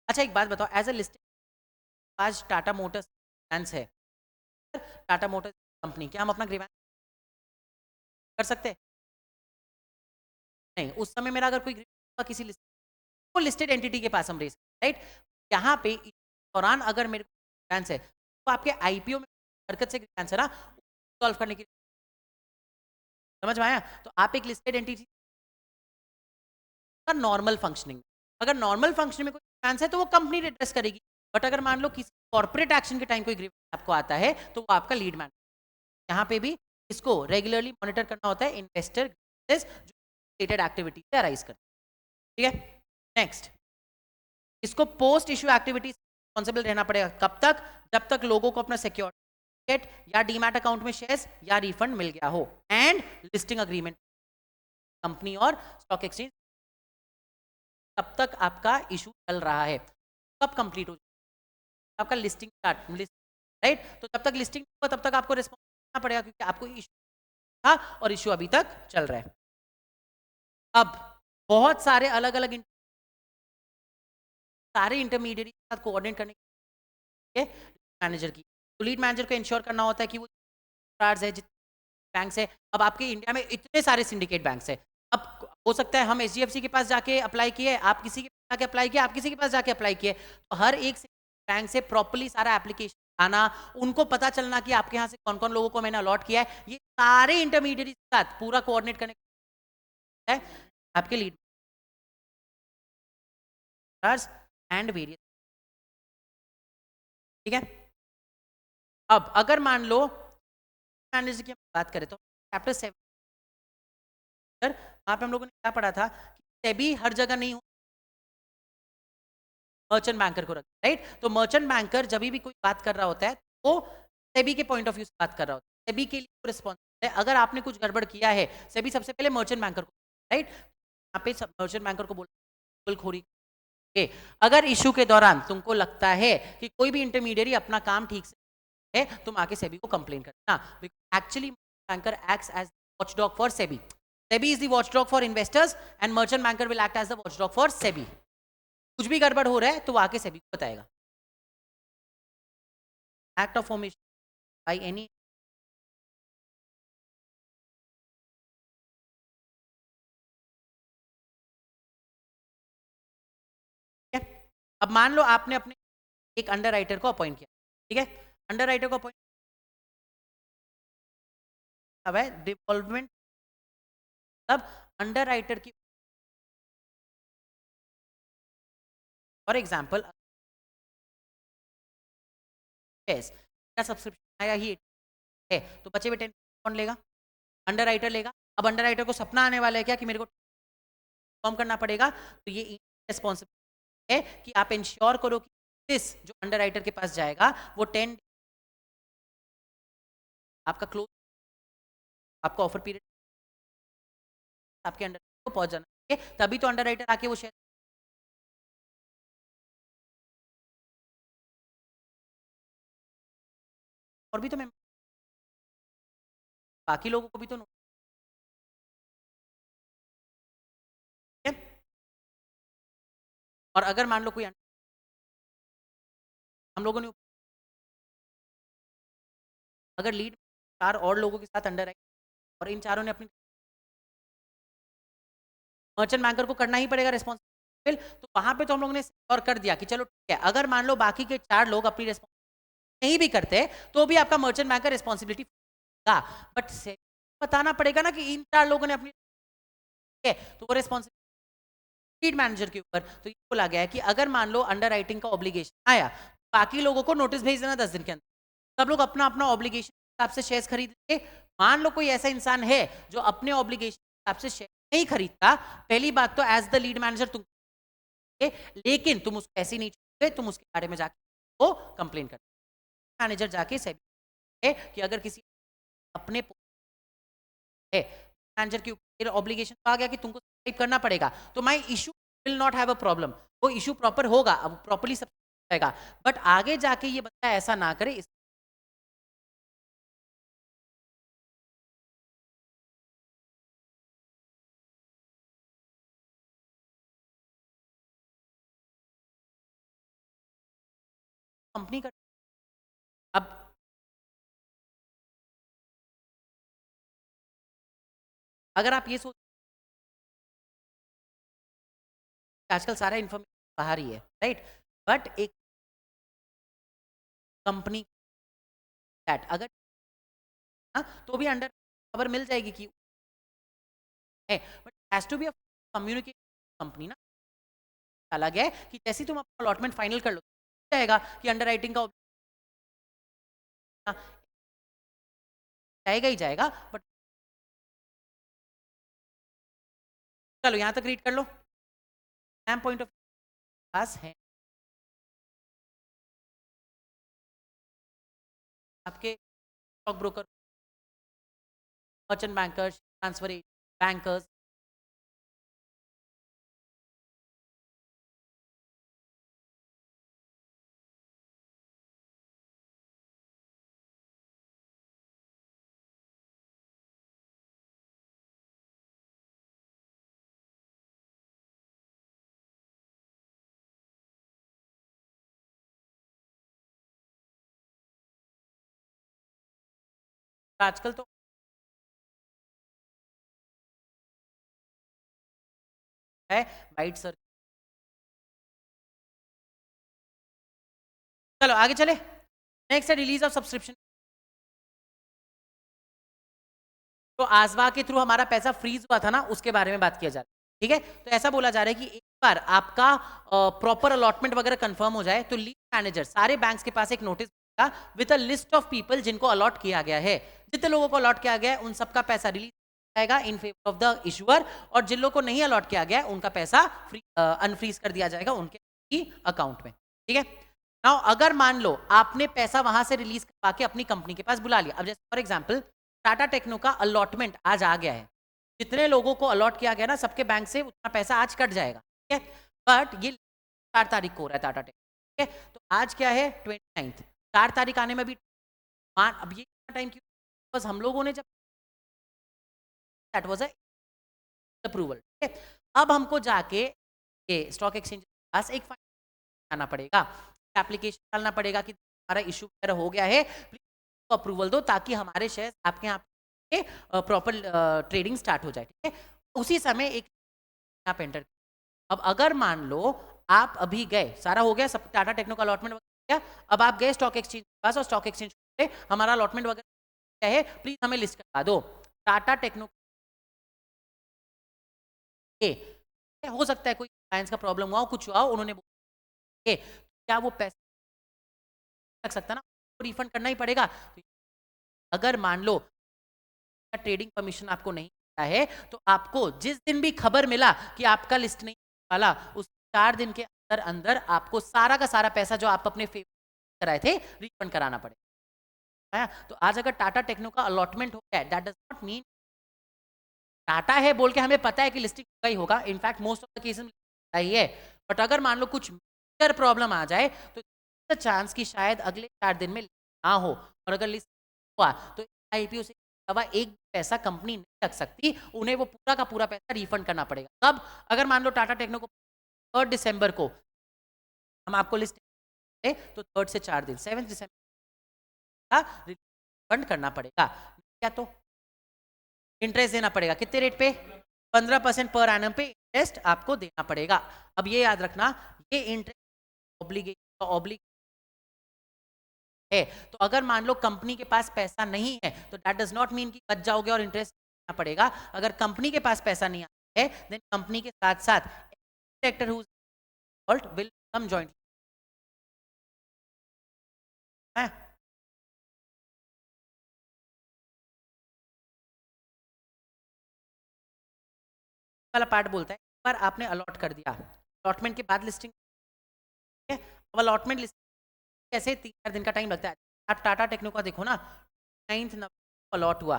अच्छा एक बात बताओ, एज ए लिस्टेड आज टाटा मोटर्स फाइनेंस है, टाटा मोटर्स कंपनी, क्या हम अपना ग्रीवेंस कर सकते हैं? नहीं, उस समय मेरा अगर कोई grievance किसी लिस्ट वो लिस्टेड एंटिटी के पास हम रेज, राइट? यहाँ पे इस दौरान अगर मेरे ग्रीवेंस है तो आपके आईपीओ में हरकत से ग्रीवेंस है ना, सॉल्व करने की, समझ में आया? तो आप एक लिस्टेड एंटिटी का नॉर्मल फंक्शनिंग, अगर नॉर्मल फंक्शनिंग में कोई ग्रीवेंस है तो वो कंपनी एड्रेस करेगी, बट अगर मान लो किसी कॉर्पोरेट एक्शन के टाइम कोई ग्रीवेंस आपको आता है तो वो आपका लीड मैन, यहाँ पे भी इसको रेगुलरली मॉनिटर करना होता है, इन्वेस्टर जो रिलेटेड एक्टिविटी से अराइज करते हैं। ठीक है, नेक्स्ट, इसको पोस्ट इशू एक्टिविटी रिस्पॉन्सिबल रहना पड़ेगा। कब तक? जब तक लोगों को अपना सिक्योरिटी या डीमैट अकाउंट में शेयर्स या रिफंड मिल गया हो, एंड लिस्टिंग अग्रीमेंट कंपनी और स्टॉक एक्सचेंज, तब तक आपका इशू चल रहा है। कब कंप्लीट हो जाए आपका लिस्टिंग स्टार्ट, लिस्ट, राइट? तो जब तक लिस्टिंग तब तक आपको रिस्पॉन्स करना पड़ेगा, क्योंकि आपको इशू था और इशू अभी तक चल रहा है। अब बहुत सारे अलग अलग सारे इंटरमीडिएट के साथ कोऑर्डिनेट करने के मैनेजर की, तो लीड मैनेजर को इंश्योर करना होता है कि वो कार्ड्स है, बैंक है। अब आपके इंडिया में इतने सारे सिंडिकेट बैंक्स है, अब हो सकता है हम एचडीएफसी के पास जाके अप्लाई किए, आप किसी के पास जाके अप्लाई किए, आप किसी के पास जाके अप्लाई किए, तो हर एक बैंक से प्रॉपर्ली सारा एप्लीकेशन आना, उनको पता चलना कि आपके यहाँ से कौन कौन लोगों को मैंने अलॉट किया है, ये सारे इंटरमीडिएट के साथ पूरा कोऑर्डिनेट करने है आपके लीड एंड वेरियस। ठीक है, अब अगर मान लो मैनेजर की बात करें तो चैप्टर 7 वहां पे हम लोगों ने क्या पढ़ा था कि सेबी हर जगह नहीं हो, मर्चेंट बैंकर को रख, राइट? तो मर्चेंट बैंकर जब भी कोई बात कर रहा होता है वो सेबी के पॉइंट ऑफ व्यू से बात कर रहा होता है, सेबी के लिए रिस्पॉन्सिबल है। अगर आपने कुछ गड़बड़ किया है, सेबी सबसे पहले मर्चेंट बैंकर को, राइट, यहाँ पे मर्चेंट बैंकर को बोल खोरी। अगर इशू के दौरान तुमको लगता है कि कोई भी इंटरमीडिएट अपना काम ठीक से है, तुम आके सेबी को कंप्लेन करना। Actually banker acts as watchdog for SEBI, SEBI is the watchdog for investors and merchant banker will act as the watchdog for SEBI. कुछ भी गड़बड़ हो रहा है तो वो आके सेबी को बताएगा। Act of formation by any, अब मान लो आपने अपने एक अंडर राइटर को अपॉइंट किया, ठीक है, अंडर राइटर को अपॉइंट है डिवॉल्वमेंट, तब अंडर राइटर की फॉर एग्जाम्पल का सब्सक्रिप्शन आया ही है, तो बचे हुए 10 कौन लेगा? अंडर राइटर लेगा। अब अंडर राइटर को सपना आने वाला है क्या कि मेरे को फॉर्म करना पड़ेगा, तो ये रिस्पॉन्सिबिलिटी है कि आप इंश्योर करो कि दिस जो अंडर राइटर के पास जाएगा वो 10 आपका क्लोज, आपका ऑफर पीरियड आपके अंडर को पहुंच जाना चाहिए, तभी तो अंडर राइटर आके वो शेयर और भी तो मैं बाकी लोगों को भी तो है। और अगर मान लो कोई हम लोगों ने अगर लीड 4 और लोगों के साथ अंडर और इन चारों ने अपनी मर्चेंट बैंकर को करना ही पड़ेगा रिस्पॉन्सिबल, तो वहां पे तो हम लोगों ने और कर दिया कि चलो ठीक है, अगर मान लो बाकी के 4 लोग अपनी रिस्पॉन्सिबिलिटी नहीं भी करते तो भी आपका मर्चेंट बैंकर रिस्पॉन्सिबिलिटी का, बट बताना पड़ेगा ना कि इन 4 लोगों ने अपनी तो वो रिस्पॉन्सिबिलिटी लीड मैनेजर के ऊपर। तो ये बोला गया है कि अगर मान लो अंडर राइटिंग का ऑब्लिगेशन आया, बाकी लोगों को नोटिस भेज देना 10 दिन के अंदर, सब लोग अपना अपना ऑब्लिगेशन हिसाब से शेयर खरीदेंगे। मान लो कोई ऐसा इंसान है जो अपने ऑब्लिगेशन हिसाब से शेयर नहीं खरीदता, पहली बात तो एज द लीड मैनेजर तुम, लेकिन तुम उसको ऐसे नहीं छोड़ोगे, तुम उसके बारे में जाके वो कंप्लेन कर मैनेजर जाके है कि अगर किसी अपने है मैनेजर के ऊपर ऑब्लिगेशन तो आ गया कि तुमको सब्सक्राइब करना पड़ेगा, तो my issue will not have a problem, वो इशू प्रॉपर होगा, अब प्रॉपर्ली सब रहेगा। बट आगे जाके ये बंदा ऐसा ना करे, इस कंपनी का अब अगर आप ये सोच आजकल सारा इन्फॉर्मेशन बाहर ही है, राइट, बट एक कंपनी दैट अगर हाँ, तो भी अंडर खबर मिल जाएगी कि है, but has to be a communication company ना। अलग है कि जैसे तुम अपना अलॉटमेंट फाइनल कर लो जाएगा कि अंडर राइटिंग का जाएगा ही जाएगा, बट चलो यहाँ तक रीड कर लो। पॉइंट ऑफ पास है आपके stock broker, merchant bankers, transfer bankers, आजकल तो है बाइट सर। चलो आगे चले, नेक्स्ट है रिलीज ऑफ सब्सक्रिप्शन। तो आजवा के थ्रू हमारा पैसा फ्रीज हुआ था ना, उसके बारे में बात किया जा रहा है, ठीक है। तो ऐसा बोला जा रहा है कि एक बार आपका प्रॉपर अलॉटमेंट वगैरह कंफर्म हो जाए तो लीड मैनेजर सारे बैंक्स के पास एक notice with a list of people जिनको अलॉट किया गया है, जितने लोगों को अलॉट किया गया है उन सबका पैसा रिलीज जाएगा in favour of the issuer, और जिन लोगों को नहीं अलॉट किया गया है उनका पैसा अनफ्रीज कर दिया जाएगा उनके अकाउंट में, ठीक है। नाउ अगर मान लो आपने पैसा वहां से रिलीज करवा के अपनी कंपनी के पास बुला लिया, अब जैसे फॉर एग्जांपल टाटा टेक्नो का अलॉटमेंट आज आ गया है, जितने लोगों को अलॉट किया गया ना सबके बैंक से उतना पैसा आज कट जाएगा, ठीक है। बट ये 4 तारीख को हो रहा है टाटा टेक्नो, ठीक है। तो आज क्या है 29, 4 तारीख आने में भी अब ये टाइम क्यों, बस हम लोगों ने जब दैट वाज अप्रूवल, ठीक है। अब हमको जाके स्टॉक एक्सचेंज के पास एक आना पड़ेगा, एप्लीकेशन डालना पड़ेगा कि हमारा इशू वगैरह हो गया है, प्लीज अप्रूवल दो ताकि हमारे शेयर आपके यहाँ प्रॉपर ट्रेडिंग स्टार्ट हो जाए, ठीक है। उसी समय एक आप एंटर, अब अगर मान लो आप अभी गए, सारा हो गया, सब टाटा टेक्नो का अलॉटमेंट वगैरह गया, अब आप गए स्टॉक एक्सचेंज के पास और स्टॉक एक्सचेंज पे हमारा अलॉटमेंट वगैरह क्या है, प्लीज हमें लिस्ट करवा दो। टाटा टेक्नो के हो सकता है कोई फाइनेंस का प्रॉब्लम हुआ हो, कुछ हुआ हो, उन्होंने बोला क्या वो पैसे लग सकता ना, रिफंड करना ही पड़ेगा। तो अगर मान लो ट्रेडिंग परमिशन आपको नहीं मिलता है तो आपको जिस दिन भी खबर मिला कि आपका लिस्ट नहीं वाला, उस 4 दिन के अंदर अंदर आपको सारा का सारा पैसा जो आप अपने फेवर कराए थे रिफंड कराना पड़ेगा। तो आज अगर टाटा टेक्नो का अलॉटमेंट हो गया, that does not mean Tata है बोल के हमें पता है कि लिस्टिंग होगा ही होगा, in fact most of the cases ही है, बट अगर मान लो कुछ मेजर प्रॉब्लम आ जाए तो चांस कि शायद अगले 4 दिन में ना हो, और अगर लिस्ट हुआ तो आईपीओ से अलावा एक पैसा कंपनी नहीं रख सकती, उन्हें वो पूरा का पूरा पैसा रिफंड करना पड़ेगा। कब? अगर मान लो टाटा टेक्नो को 3 दिसंबर को हम आपको लिस्ट तो 3 से 4 दिन 7 दिसंबर का रिफंड करना पड़ेगा। क्या तो इंटरेस्ट देना पड़ेगा कितने रेट पे? 15% पर एनम पे इंटरेस्ट आपको देना पड़ेगा। अब ये याद रखना, ये इंटरेस्ट ऑब्लिगेशन है। तो अगर मान लो कंपनी के पास पैसा नहीं है तो दैट डज नॉट मीन कि बच जाओगे और इंटरेस्ट देना पड़ेगा। अगर कंपनी के पास पैसा नहीं है देन कंपनी के साथ साथ director who will come jointly वाला पार्ट बोलता है एक बार आपने अलॉट कर दिया, अलॉटमेंट के बाद लिस्टिंग है। अब अलॉटमेंट लिस्टिंग कैसे 3-4 दिन का टाइम लगता है। आप टाटा टेक्नो का देखो ना, 9 नवंबर को अलॉट हुआ,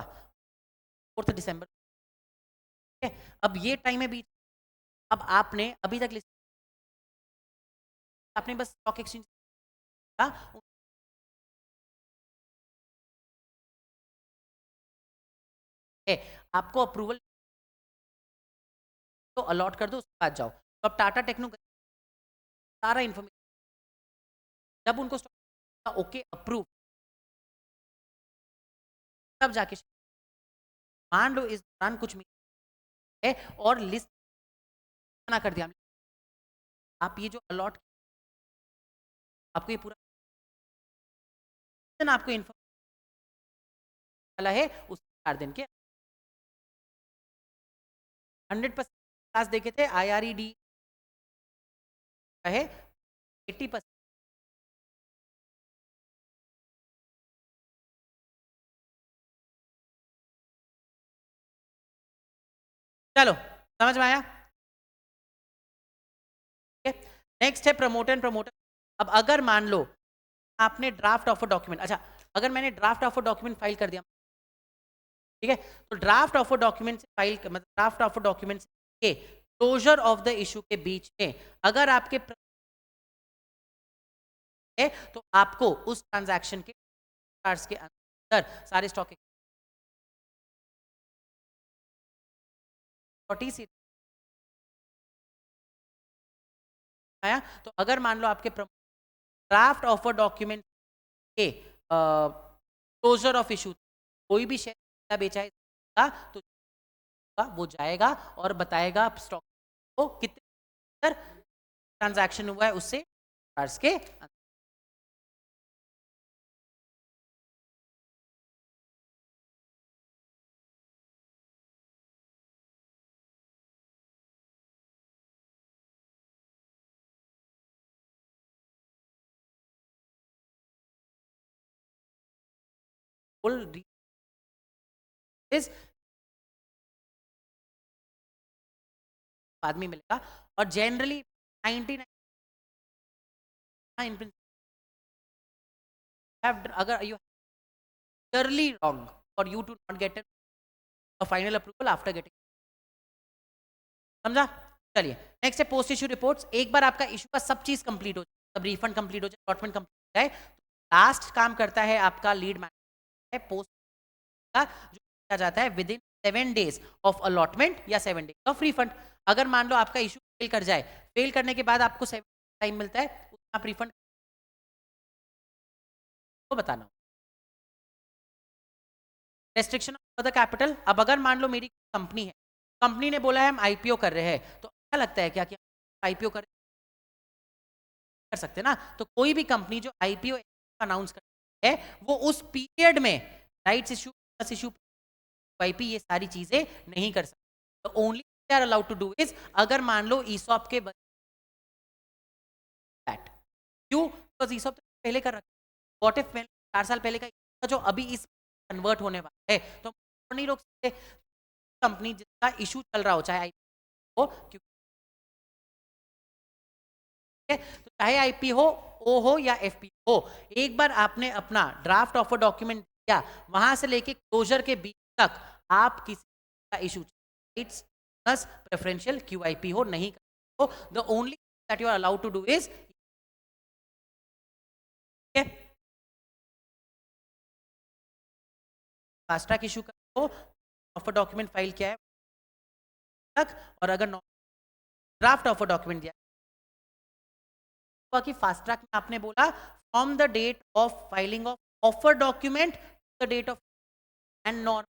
4 दिसंबर, ठीक है। अब ये टाइम है बीच, अब आपने अभी तक लिस्ट आपने बस स्टॉक एक्सचेंज है, आपको अप्रूवल तो अलॉट कर दो, उसके बाद जाओ। तो अब टाटा टेक्नो सारा इन्फॉर्मेशन जब उनको ओके अप्रूव, तब जाके मान लो इस दौरान कुछ है और लिस्ट मना कर दिया, आप ये जो अलॉट आपको ये पूरा आपको इन्फॉर्मेशन वाला है उस 4 दिन के 100% क्लास देखे थे IRED है 80%। चलो समझ में आया? नेक्स्ट है प्रमोटर एंड प्रमोटर। अब अगर मान लो आपने ड्राफ्ट ऑफर डॉक्यूमेंट, अच्छा अगर मैंने ड्राफ्ट ऑफर डॉक्यूमेंट फाइल कर दिया, ठीक है, तो ड्राफ्ट ऑफर डॉक्यूमेंट से फाइल मतलब ड्राफ्ट ऑफर डॉक्यूमेंट के क्लोजर ऑफ द इशू के बीच में अगर आपके है तो आपको उस ट्रांजैक्शन के के अंदर सारे स्टॉक से आया। तो अगर मान लो आपके ड्राफ्ट ऑफर डॉक्यूमेंट के क्लोजर ऑफ इशू कोई भी शेयर बेचा है तो वो जाएगा और बताएगा स्टॉक को कितने ट्रांजैक्शन हुआ है उससे के अंदर। फुल इस बाद में मिलेगा और जनरली 99 अगर you clearly wrong for you to not get a final approval after getting, समझा? चलिए नेक्स्ट है पोस्ट इशू रिपोर्ट्स। एक बार आपका इशू का सब चीज कंप्लीट हो जाए, सब रिफंड कंप्लीट हो जाए, अलॉटमेंट कंप्लीट हो जाए, लास्ट काम करता है आपका लीड मैनेजर है पोस्ट का, जो किया जाता है with in 7 days of allotment या 7 days ऑफ रिफंड। अगर मान लो आपका इशू फेल कर जाए, फेल करने के बाद आपको 7 टाइम मिलता है, उसमें आप रिफंड को बताना। Restriction of the capital. अब अगर मान लो मेरी कंपनी है, कंपनी ने बोला है हम आईपीओ कर रहे हैं, तो अच्छा लगता है क्या कि आईपीओ कर सकते ना। तो कोई भी कंपनी जो आईपीओ अनाउंस करती है वो उस पीरियड में राइट्स इशू इशू आईपी ये सारी चीजें नहीं कर सकते। तो only they are allowed to do is अगर मान लो ईसॉप के क्यों, बिकॉज ईसॉप पहले कर रखा, व्हाट इफ 4 साल पहले का जो अभी इस कन्वर्ट होने वाला है तो नहीं रोक सकते कंपनी जिसका इशू चल रहा हो, चाहे हो क्योंकि तो चाहे आईपी हो, ओ हो या एफपी हो, एक बार आपने अपना ड्राफ्ट ऑफर डॉक्यूमेंट दिया, वहां से लेके क्लोजर के बीच तक आप किसी का इशू प्लस प्रेफरेंशियल क्यूआईपी हो नहीं कर, the only that you are allowed to do is fast track issue करो, ऑफर डॉक्यूमेंट फाइल किया है तक, और अगर ड्राफ्ट ऑफर डॉक्यूमेंट दिया कि फास्ट ट्रैक में आपने बोला from the date of filing of offer document the date of and normal.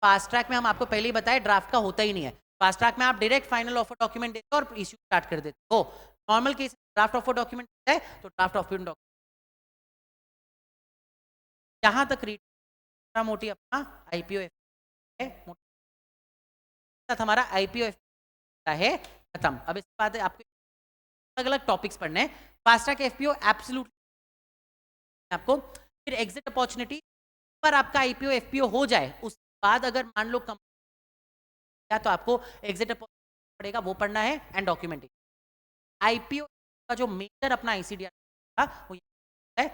Fast track में हम आपको पहले ही बताया ड्राफ्ट का होता ही नहीं है। फास्ट ट्रैक में आप डायरेक्ट फाइनल ऑफर डॉक्यूमेंट देते हो और इश्यू स्टार्ट कर देते हो। Normal case draft offer document है तो ड्राफ्ट ऑफर डॉक्यूमेंट जहां तक रीड मोटी अपना आईपीओ है, हमारा आईपीओ है खत्म। अब इसके बाद आपको अलग अलग टॉपिक्स पढ़ने हैं। फास्ट ट्रैक एफपीओ एब्सोल्यूट आपको, फिर एग्जिट अपॉर्चुनिटी पर आपका आईपीओ एफपीओ हो जाए उसके बाद अगर मान लो कम या तो आपको एग्जिट अपॉर्चुनिटी पड़ेगा, वो पढ़ना है, एंड डॉक्यूमेंटेशन। आईपीओ का जो मेजर अपना आईसीडीआर था वो है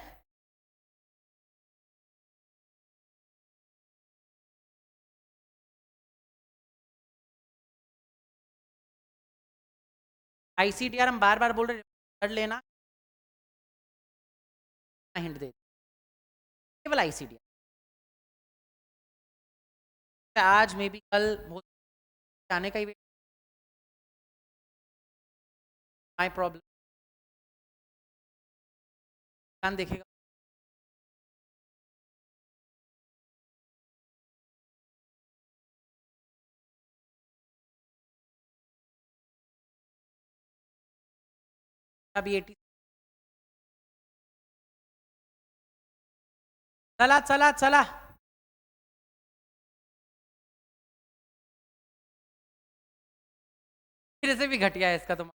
आईसीडीआर। हम बार बार बोल रहे कर लेना, हिंट दे केवल आईसीडीआर। आज में भी कल बहुत जाने का ही माय प्रॉब्लम देखेगा। अभी 80 चला चला चला फिर से भी घटिया है इसका तो।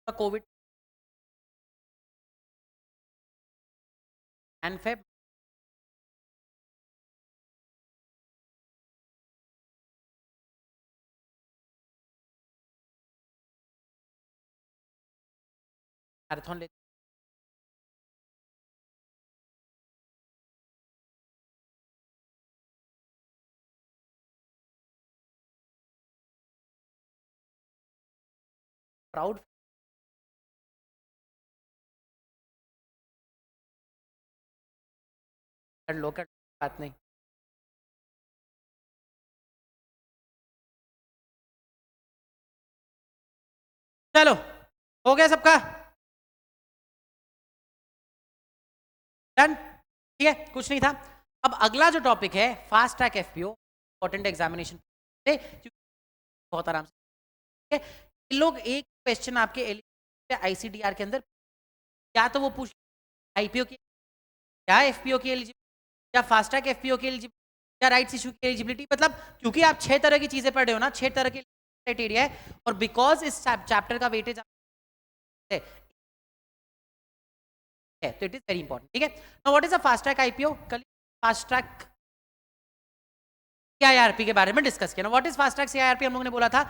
कोविड एंड फेब मैराथन ले प्राउड लोकल बात नहीं। चलो हो गया सबका डन, ठीक है, कुछ नहीं था। अब अगला जो टॉपिक है fast track FPO important examination बहुत आराम से लोग एक क्वेश्चन आपके आईसीडीआर के अंदर या तो वो पूछ आईपीओ की या एफपीओ की एलिजिबिलिटी या फास्ट ट्रैक एफपीओ की एलिजिबिलिटी या राइट्स इशू की एलिजिबिलिटी। मतलब क्योंकि आप 6 तरह की चीजें पढ़ रहे हो ना, 6 तरह के क्राइटेरिया है, और बिकॉज इस चैप्टर का वेटेज है तो इट इज वेरी इंपॉर्टेंट। ठीक है, now what is a fast track IPO? कल फास्ट ट्रैक सीआईआरपी के बारे में डिस्कस किया ना। What is fast track CIRP? हम लोगों ने बोला था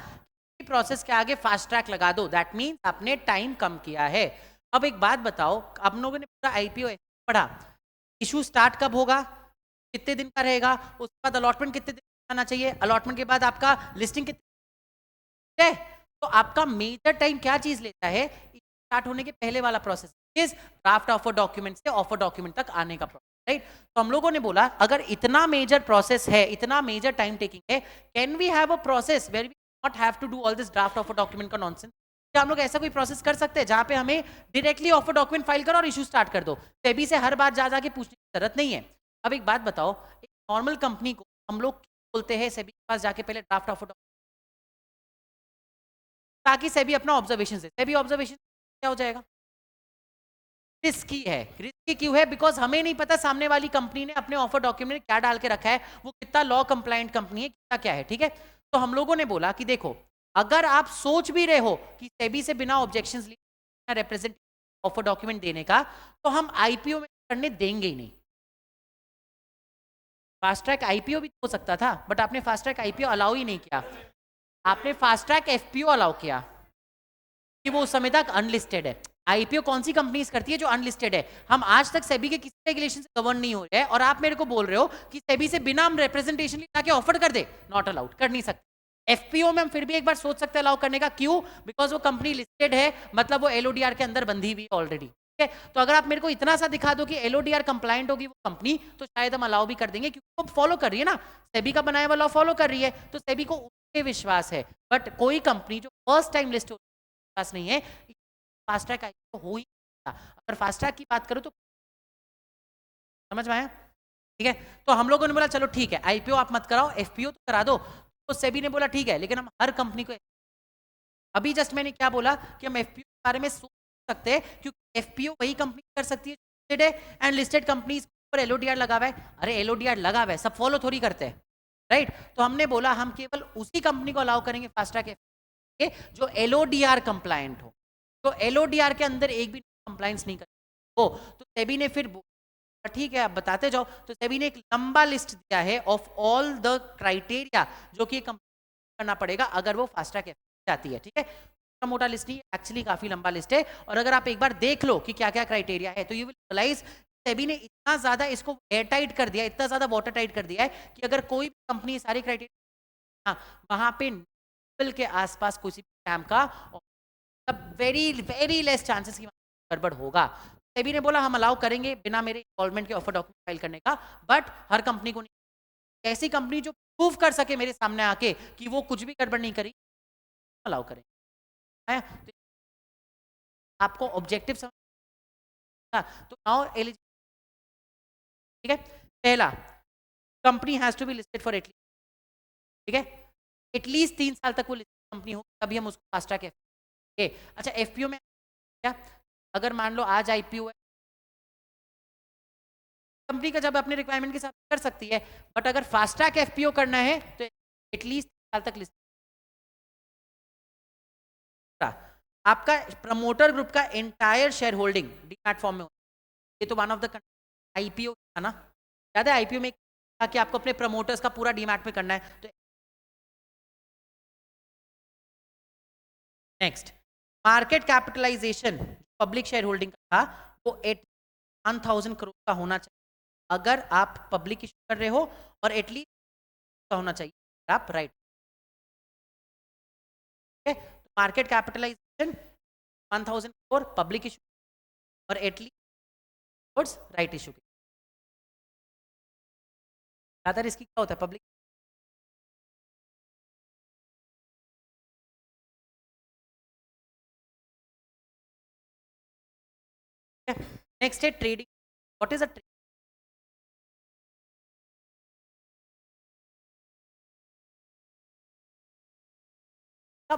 प्रोसेस के आगे फास्ट ट्रैक लगा दो, दैट मींस आपने टाइम कम किया है। अब एक बात बताओ, आप लोगों ने पूरा आईपीओ पढ़ा, इशू स्टार्ट कब होगा, कितने दिन का रहेगा, उसके बाद अलॉटमेंट कितने दिन आना चाहिए, अलॉटमेंट के बाद आपका लिस्टिंग कितने है, तो आपका मेजर टाइम क्या चीज लेता है? स्टार्ट होने के पहले वाला process is draft offer document से ऑफर डॉक्यूमेंट तक आने का प्रोसेस, राइट? तो हम लोगों ने बोला अगर इतना मेजर प्रोसेस है, इतना मेजर टाइम टेकिंग है, can we have a process where we not have to do all this draft offer document का नॉनसेंस? क्या हम लोग ऐसा कोई प्रोसेस कर सकते हैं जहां पे हमें डायरेक्टली ऑफर डॉक्यूमेंट फाइल करो और इशू स्टार्ट कर दो, सेबी से हर बार जा जाके पूछने की जरूरत नहीं है? अब एक बात बताओ, एक नॉर्मल कंपनी को हम लोग बोलते हैं सेबी के पास जाके पहले ड्राफ्ट ऑफर ताकि सेबी अपना ऑब्जर्वेशन दे। सेबी ऑब्जर्वेशन क्या हो जाएगा? रिस्की है। रिस्की क्यों है? बिकॉज हमें नहीं पता सामने वाली कंपनी ने अपने ऑफर डॉक्यूमेंट में क्या डाल के रखा है, वो कितना लॉ कंप्लायंट कंपनी है, कितना क्या है। ठीक है, तो हम लोगों ने बोला कि देखो अगर आप सोच भी रहे हो कि सेबी से बिना ऑब्जेक्शंस लिए रिप्रेजेंट ऑफर डॉक्यूमेंट देने का, तो हम आईपीओ में करने देंगे ही नहीं। फास्ट ट्रैक आईपीओ भी हो सकता था, बट आपने फास्ट ट्रैक आईपीओ अलाउ ही नहीं किया, आपने फास्ट ट्रैक एफपीओ अलाउ किया कि वो उस समय तक अनलिस्टेड है। आईपीओ कौन सी कंपनीज करती है? जो अनलिस्टेड है। हम आज तक सेबी के किसी रेगुलेशन से गवर्न नहीं हो रहे हैं और आप मेरे को बोल रहे हो कि सेबी से बिना हम रिप्रेजेंटेशन जाके ऑफर कर दे, नॉट अलाउड, कर नहीं सकते। एफपीओ में हम फिर भी एक बार सोच सकते हैं अलाउ करने का, क्यों? बिकॉज वो कंपनी लिस्टेड है, मतलब वो एलओडीआर के अंदर बंधी हुई ऑलरेडी। ठीक है, तो अगर आप मेरे को इतना सा दिखा दो कि एलओडीआर कंप्लाइंट होगी वो कंपनी, तो शायद हम अलाउ भी कर देंगे, क्योंकि वो फॉलो कर रही है ना, सेबी का बनाया हुआ लॉ फॉलो कर रही है, तो सेबी को उस पे विश्वास है। बट कोई कंपनी जो फर्स्ट टाइम लिस्ट हो विश्वास नहीं है, फास्ट ट्रैक आईपीओ हो ही नहीं सकता। अगर फास्ट ट्रैक की बात करो तो समझ में आया? ठीक है, तो हम लोगों ने बोला चलो ठीक है, आईपीओ आप मत कराओ, एफपीओ तो करा दो। तो सेबी ने बोला ठीक है, लेकिन हम हर कंपनी को, अभी जस्ट मैंने क्या बोला कि हम एफपीओ के बारे में सोच सकते हैं, क्योंकि एफपीओ वही कंपनी कर सकती है लिस्टेड है, एंड लिस्टेड कंपनीज पर एलओडीआर लगा हुआ है। अरे एलओडीआर लगा हुआ है, सब फॉलो थोड़ी करते हैं, राइट? तो हमने बोला हम केवल उसी कंपनी को अलाउ करेंगे फास्ट ट्रैक जो एलओडीआर कंप्लायंट हो। तो एलओडीआर के अंदर एक भी कंप्लायंस नहीं कर हो, तो सेबी ने फिर ठीक है आप बताते जाओ, तो सेबी ने एक लंबा लिस्ट दिया है ऑफ ऑल द क्राइटेरिया जो कि करना पड़ेगा अगर वो फास्ट ट्रैक जाती है। ठीक है, छोटा मोटा लिस्ट नहीं, एक्चुअली काफी लंबा लिस्ट है, और अगर आप एक बार देख लो कि क्या क्या क्राइटेरिया है, तो यू विल रियलाइज सेबी ने इतना ज्यादा इसको एयर टाइट कर दिया, इतना ज्यादा वाटर टाइट कर दिया है कि अगर कोई भी कंपनी सारी क्राइटेरिया, वहां पे के आसपास किसी स्कैम का वेरी वेरी लेस चांसेस की गड़बड़ होगा। सेबी ने बोला हम अलाउ करेंगे बिना मेरे इन्वॉल्वमेंट के ऑफर डॉक्यूमेंट फाइल करने का, बट हर कंपनी को नहीं। ऐसी कंपनी जो प्रूव कर सके मेरे सामने आके कि वो कुछ भी गड़बड़ नहीं करी, अलाउ करें। तो आपको ऑब्जेक्टिव समझ, तो नाउ एलिजिबल, ठीक है। पहला, company has to be listed for at least, ठीक है, एटलीस्ट 3 साल तक वो लिस्टेड कंपनी हो, तभी हम उसको फास्ट ट्रैक अच्छा एफपीओ में क्या, अगर मान लो आज आईपीओ है, कंपनी का जब अपने रिक्वायरमेंट के साथ कर सकती है, बट अगर फास्ट ट्रैक एफपीओ करना है तो एटलीस्ट साल तक लिस्ट, आपका प्रमोटर ग्रुप का entire share holding demat form में, ये तो वन ऑफ द आईपीओ था ना, याद है आईपीओ में कि आपको अपने प्रमोटर्स का पूरा डीमैट में करना है। तो next, market capitalisation public shareholding का था वो 1,000 करोड़ का होना चाहिए अगर आप पब्लिक इशू कर रहे हो, और एटलीस्ट का होना चाहिए आप राइट, ठीक है। तो market capitalisation 1,000 crore public issue, और एटलीस्ट राइट इशू के ज्यादा रिस्की क्या होता है पब्लिक। नेक्स्ट है trading, what is a trading,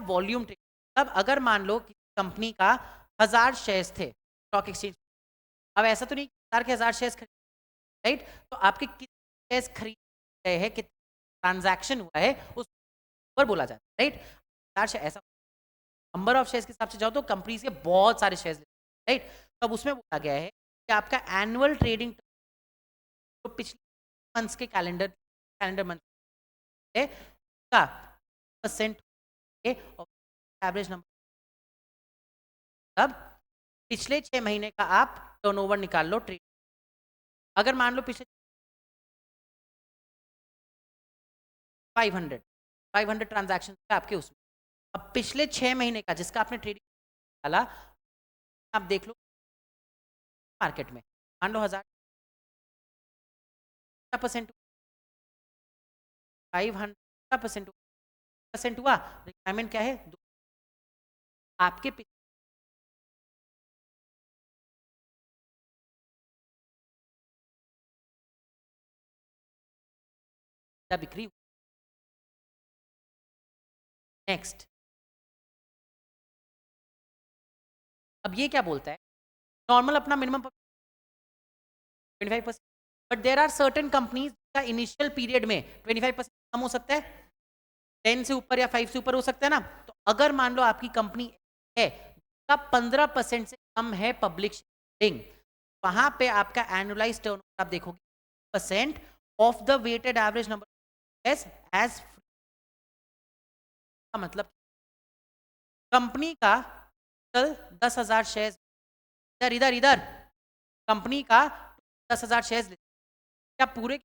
volume trading. अब अगर मान लो कि कंपनी का 1000 शेयर्स थे स्टॉक एक्सचेंज, अब ऐसा तो नहीं 1000 के 1000 शेयर्स खरीद, राइट, तो आपके कितने शेयर्स खरीद गए हैं, कितने ट्रांजैक्शन हुआ है उस पर बोला जाता है, राइट। 1000 शेयर, ऐसा नंबर ऑफ शेयर्स के हिसाब से जाओ तो कंपनी के बहुत सारे शेयर्स, राइट। तब उसमें बोला गया है कि आपका एनुअल ट्रेडिंग तो पिछले मंथ्स के कैलेंडर कैलेंडर मंथ है का परसेंट एवरेज नंबर, तब पिछले 6 महीने का आप टर्नओवर निकाल लो ट्रेड, अगर मान लो पिछले 500 ट्रांजैक्शन आपके उसमें, अब पिछले 6 महीने का जिसका आपने ट्रेडिंग डाला, आप देख लो मार्केट में, मान लो 1000% 500% हुआ, रिक्वायरमेंट क्या है आपके बिक्री। नेक्स्ट, अब ये क्या बोलता है, नॉर्मल अपना minimum 25%, but there are certain companies का इनिशियल पीरियड में 25% कम हो सकता है, 10 से ऊपर या 5 से ऊपर हो सकता है ना। तो अगर मान लो आपकी कंपनी है का 15% से कम है पब्लिक शेयरिंग, वहां पे आपका एनुअलाइज टर्नओवर आप देखोगे percent of the weighted average number age का मतलब कंपनी का कल 10,000 शेयर इधर इधर इधर कंपनी का 10,000 शेयर्स क्या पूरे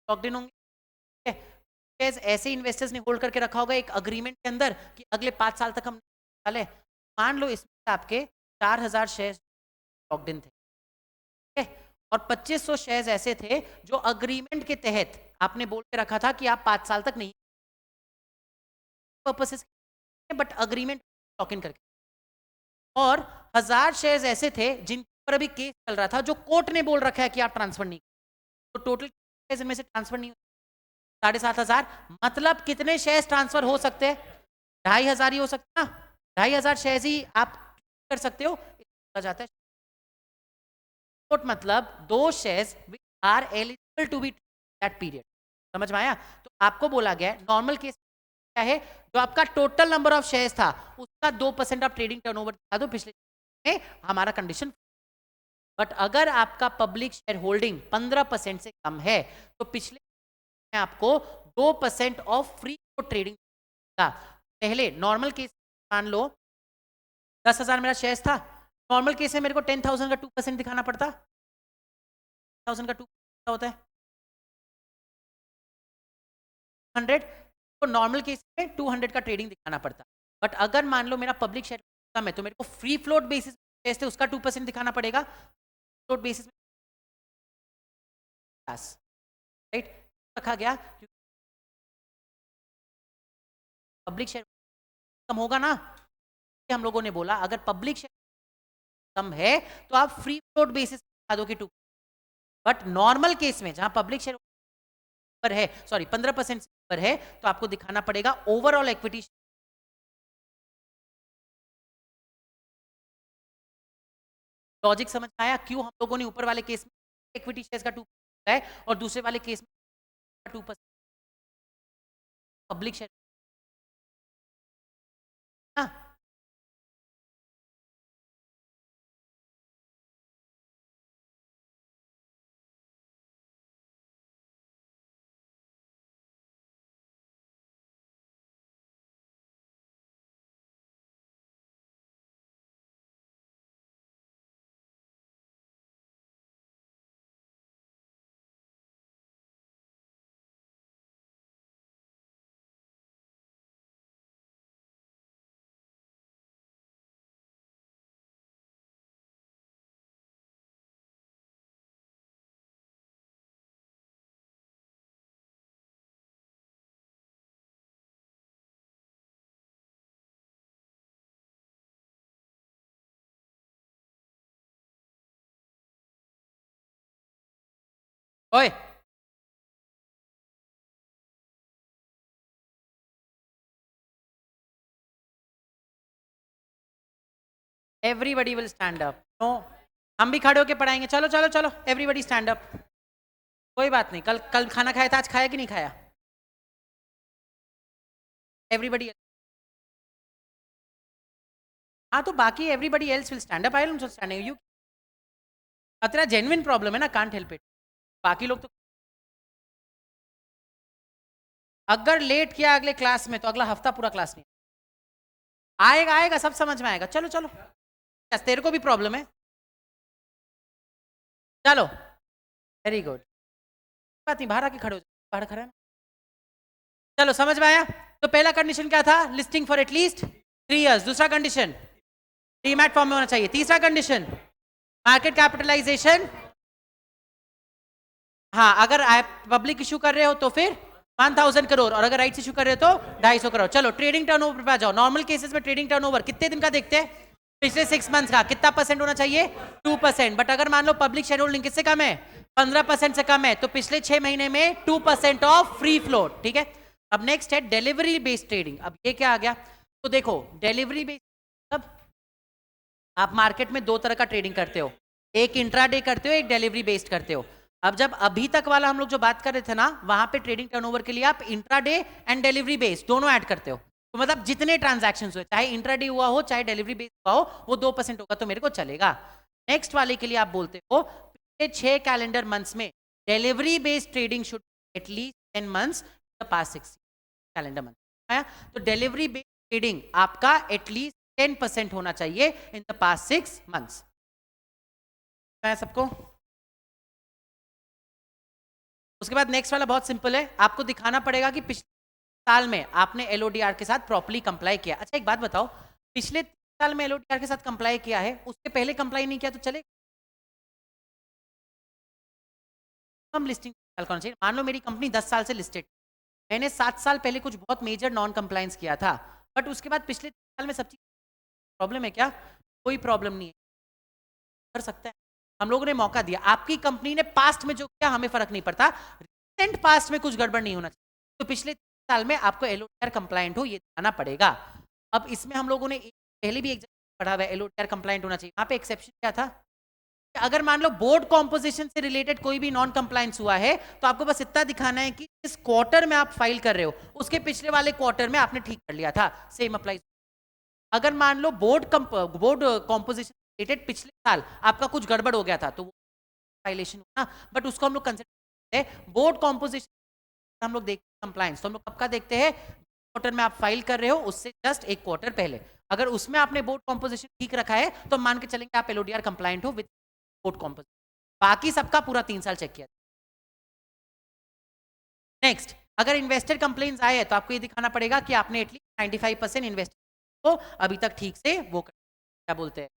लॉक्ड इन होंगे? शेयर्स ऐसे इन्वेस्टर्स ने होल्ड करके रखा होगा एक अग्रीमेंट के अंदर कि अगले 5 साल तक हम डाले। मान लो इसमें आपके 4,000 शेयर्स लॉक्ड इन थे, ठीक है, और 2500 शेयर्स ऐसे थे जो अग्रीमेंट के तहत आपने बोल के रखा था कि आप 5 साल तक नहीं purposes, but agreement lock in करके, और 1000 शेयर्स ऐसे थे जिन पर अभी केस चल रहा था जो कोर्ट ने बोल रखा है कि आप ट्रांसफर नहीं, तो टोटल शेयर्स में से ट्रांसफर नहीं, 7,500, मतलब कितने शेयर्स ट्रांसफर हो सकते हैं? 2,500 ही हो सकता है ना, 2,500 शेयर्स ही आप कर सकते हो जाता है। कोर्ट मतलब दो shares which are eligible to be that period, समझ में आया? तो आपको बोला गया है नॉर्मल केस क्या है, जो आपका टोटल नंबर ऑफ शेयर्स था उसका 2% ऑफ ट्रेडिंग टर्नओवर दिखा दो पिछले में, हमारा कंडीशन। बट अगर आपका पब्लिक शेयर होल्डिंग 15% से कम है तो पिछले में आपको 2% ऑफ फ्री ट्रेडिंग का। पहले नॉर्मल केस मान लो 10,000 मेरा शेयर्स था, नॉर्मल केस में मेरे को 10,000 का 2% दिखाना पड़ता, 1000 का 2% होता है 100, तो नॉर्मल केस में 200 का ट्रेडिंग दिखाना पड़ता। बट अगर मान लो मेरा पब्लिक शेयर कम है तो मेरे को फ्री फ्लोट बेसिस पे उसका 2% दिखाना पड़ेगा, फ्लोट बेसिस में, राइट, रखा गया पब्लिक शेयर कम होगा ना, हम लोगों ने बोला अगर पब्लिक शेयर कम है तो आप फ्री फ्लोट बेसिस दिखा दो कि 2, बट नॉर्मल केस में जहां पब्लिक शेयर पर है, सॉरी 15% पर है, तो आपको दिखाना पड़ेगा ओवरऑल इक्विटी। लॉजिक समझ में आया क्यों हम लोगों ने ऊपर वाले केस में इक्विटी शेयर्स का 2% है और दूसरे वाले केस में 2% पब्लिक शेयर? हाँ, ओए everybody will stand up. No, हम भी खड़े होके पढ़ाएंगे, चलो चलो चलो एवरीबडी स्टैंड अप। कोई बात नहीं, कल कल खाना खाया था, आज खाया कि नहीं खाया? एवरीबडी, हाँ तो बाकी everybody else will stand up, I am standing, you तेरा जेन्युइन प्रॉब्लम है ना, कांट हेल्प इट। बाकी लोग तो अगर लेट किया अगले क्लास में तो अगला हफ्ता पूरा क्लास नहीं आएगा, आएगा सब समझ में आएगा। चलो चलो, तेरे को भी प्रॉब्लम है, चलो वेरी गुड, बात नहीं, बाहर आके खड़े हो जाओ, बाहर खड़ा है ना। चलो समझ में आया? तो पहला कंडीशन क्या था? Listing for at least 3 years. दूसरा कंडीशन डीमैट फॉर्म में होना चाहिए। तीसरा कंडीशन मार्केट कैपिटलाइजेशन, हाँ अगर आप पब्लिक इशू कर रहे हो तो फिर 1000 करोड़, और अगर राइट्स इशू कर रहे हो तो 250 करोड़। चलो ट्रेडिंग टर्नओवर पे आ जाओ। नॉर्मल केसेस में ट्रेडिंग टर्नओवर कितने दिन का देखते हैं? पिछले 6 मंथ्स का। कितना परसेंट होना चाहिए? 2%। बट अगर मान लो पब्लिक शेयर होल्डिंग किससे कम है? 15% से कम है, तो पिछले 6 महीने में 2% ऑफ फ्री फ्लोट, ठीक है। अब नेक्स्ट है डिलीवरी बेस्ड ट्रेडिंग। अब ये क्या आ गया? तो देखो डिलीवरी बेस्ड, अब आप मार्केट में 2 तरह का ट्रेडिंग करते हो, एक इंट्राडे करते हो, एक डिलीवरी बेस्ड करते हो। अब जब अभी तक वाला हम लोग जो बात कर रहे थे ना, वहां पे ट्रेडिंग टर्नओवर के लिए आप इंट्राडे एंड डिलीवरी बेस्ड दोनों ऐड करते हो। तो मतलब जितने ट्रांजैक्शंस हुए, चाहे इंट्राडे हुआ हो चाहे डिलीवरी बेस्ड हुआ हो, वो 2% होगा तो मेरे को चलेगा। नेक्स्ट वाले के लिए आप बोलते हो पिछले 6 कैलेंडर मंथ्स में delivery based trading should at least 10 months the past 6 calendar month. तो डिलीवरी बेस्ड ट्रेडिंग आपका एटलीस्ट 10% होना चाहिए इन द पास्ट 6 मंथ्स। मैं सबको उसके बाद नेक्स्ट वाला बहुत सिंपल है, आपको दिखाना पड़ेगा कि पिछले साल में आपने एलओडीआर के साथ प्रॉपर्ली कंप्लाई किया। अच्छा एक बात बताओ, पिछले साल में एलओडीआर के साथ कंप्लाई किया है, उसके पहले कंप्लाई नहीं किया तो चले हम लिस्टिंग करना चाहिए। मान लो मेरी कंपनी 10 साल से लिस्टेड, मैंने 7 साल पहले कुछ बहुत मेजर नॉन कंप्लायंस किया था, बट उसके बाद पिछले 3 साल में सब चीज प्रॉब्लम है क्या? कोई प्रॉब्लम नहीं है, कर सकता है। हम लोगों ने मौका दिया, आपकी कंपनी ने पास्ट में जो किया हमें फर्क नहीं पड़ता, रिसेंट पास्ट में कुछ गड़बड़ नहीं होना चाहिए। तो पिछले 3 साल में आपको एलओडीआर कंप्लायंट हो ये दिखाना पड़ेगा। अब इसमें हम लोगों ने पहले भी एक जगह पढ़ा हुआ है एलओडीआर कंप्लायंट होना चाहिए, वहां पे एक्सेप्शन क्या था? अगर मान लो बोर्ड कॉम्पोजिशन से रिलेटेड कोई भी नॉन कंप्लायंस हुआ है तो आपको बस इतना दिखाना है कि इस क्वार्टर में आप फाइल कर रहे हो, उसके पिछले वाले क्वार्टर में आपने ठीक कर लिया था, सेम अप्लाई। अगर मान लो बोर्ड कॉम्पोजिशन रिलेटेड पिछले साल आपका कुछ गड़बड़ हो गया था तो वो वायलेशन हुआ ना, बट उसको हम लोग कंसिडर करते हैं। बोर्ड कॉम्पोजिशन हम लोग देखते हैं कंप्लायंस, तो हम लोग कब का देखते हैं? क्वार्टर में आप फाइल कर रहे हो उससे जस्ट एक क्वार्टर पहले, अगर उसमें आपने बोर्ड कॉम्पोजिशन ठीक रखा है तो मान के चलेंगे आप एलओडीआर कंप्लायंट हो विद बोर्ड कॉम्पोजिशन। बाकी सबका पूरा 3 साल चेक किया। नेक्स्ट, अगर इन्वेस्टर कंप्लेंट्स आए तो आपको ये दिखाना पड़ेगा कि आपने एटलीस्ट 95% इन्वेस्टर को अभी तक ठीक से वो क्या बोलते हैं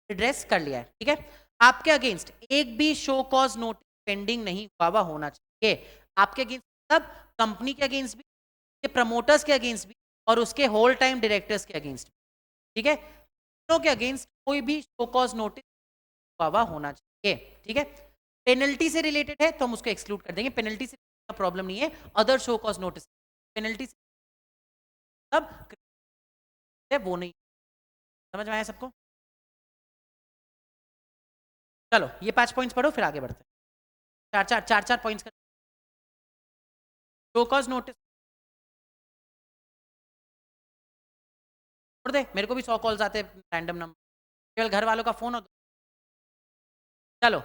एड्रेस कर लिया है, ठीक है। आपके अगेंस्ट एक भी शो कॉज नोटिस पेंडिंग नहीं हुआ होना चाहिए। आपके अगेंस्ट सब कंपनी के अगेंस्ट भी, प्रमोटर्स के अगेंस्ट भी और उसके होल टाइम डायरेक्टर्स के अगेंस्ट भी, ठीक है। दोनों के अगेंस्ट कोई भी शो कॉज नोटिस हुआ होना चाहिए, ठीक है। पेनल्टी से रिलेटेड है तो हम उसको एक्सक्लूड कर देंगे, पेनल्टी से प्रॉब्लम नहीं है। Other show cause notice penalty से सब है वो नहीं, समझ में आया सबको? चलो ये 5 पॉइंट्स पढ़ो फिर आगे बढ़ते हैं। चार पॉइंट्स कर शो कॉज नोटिस छोड़ दे, मेरे को भी 100 कॉल्स आते हैं रैंडम नंबर, केवल घर वालों का फोन हो। चलो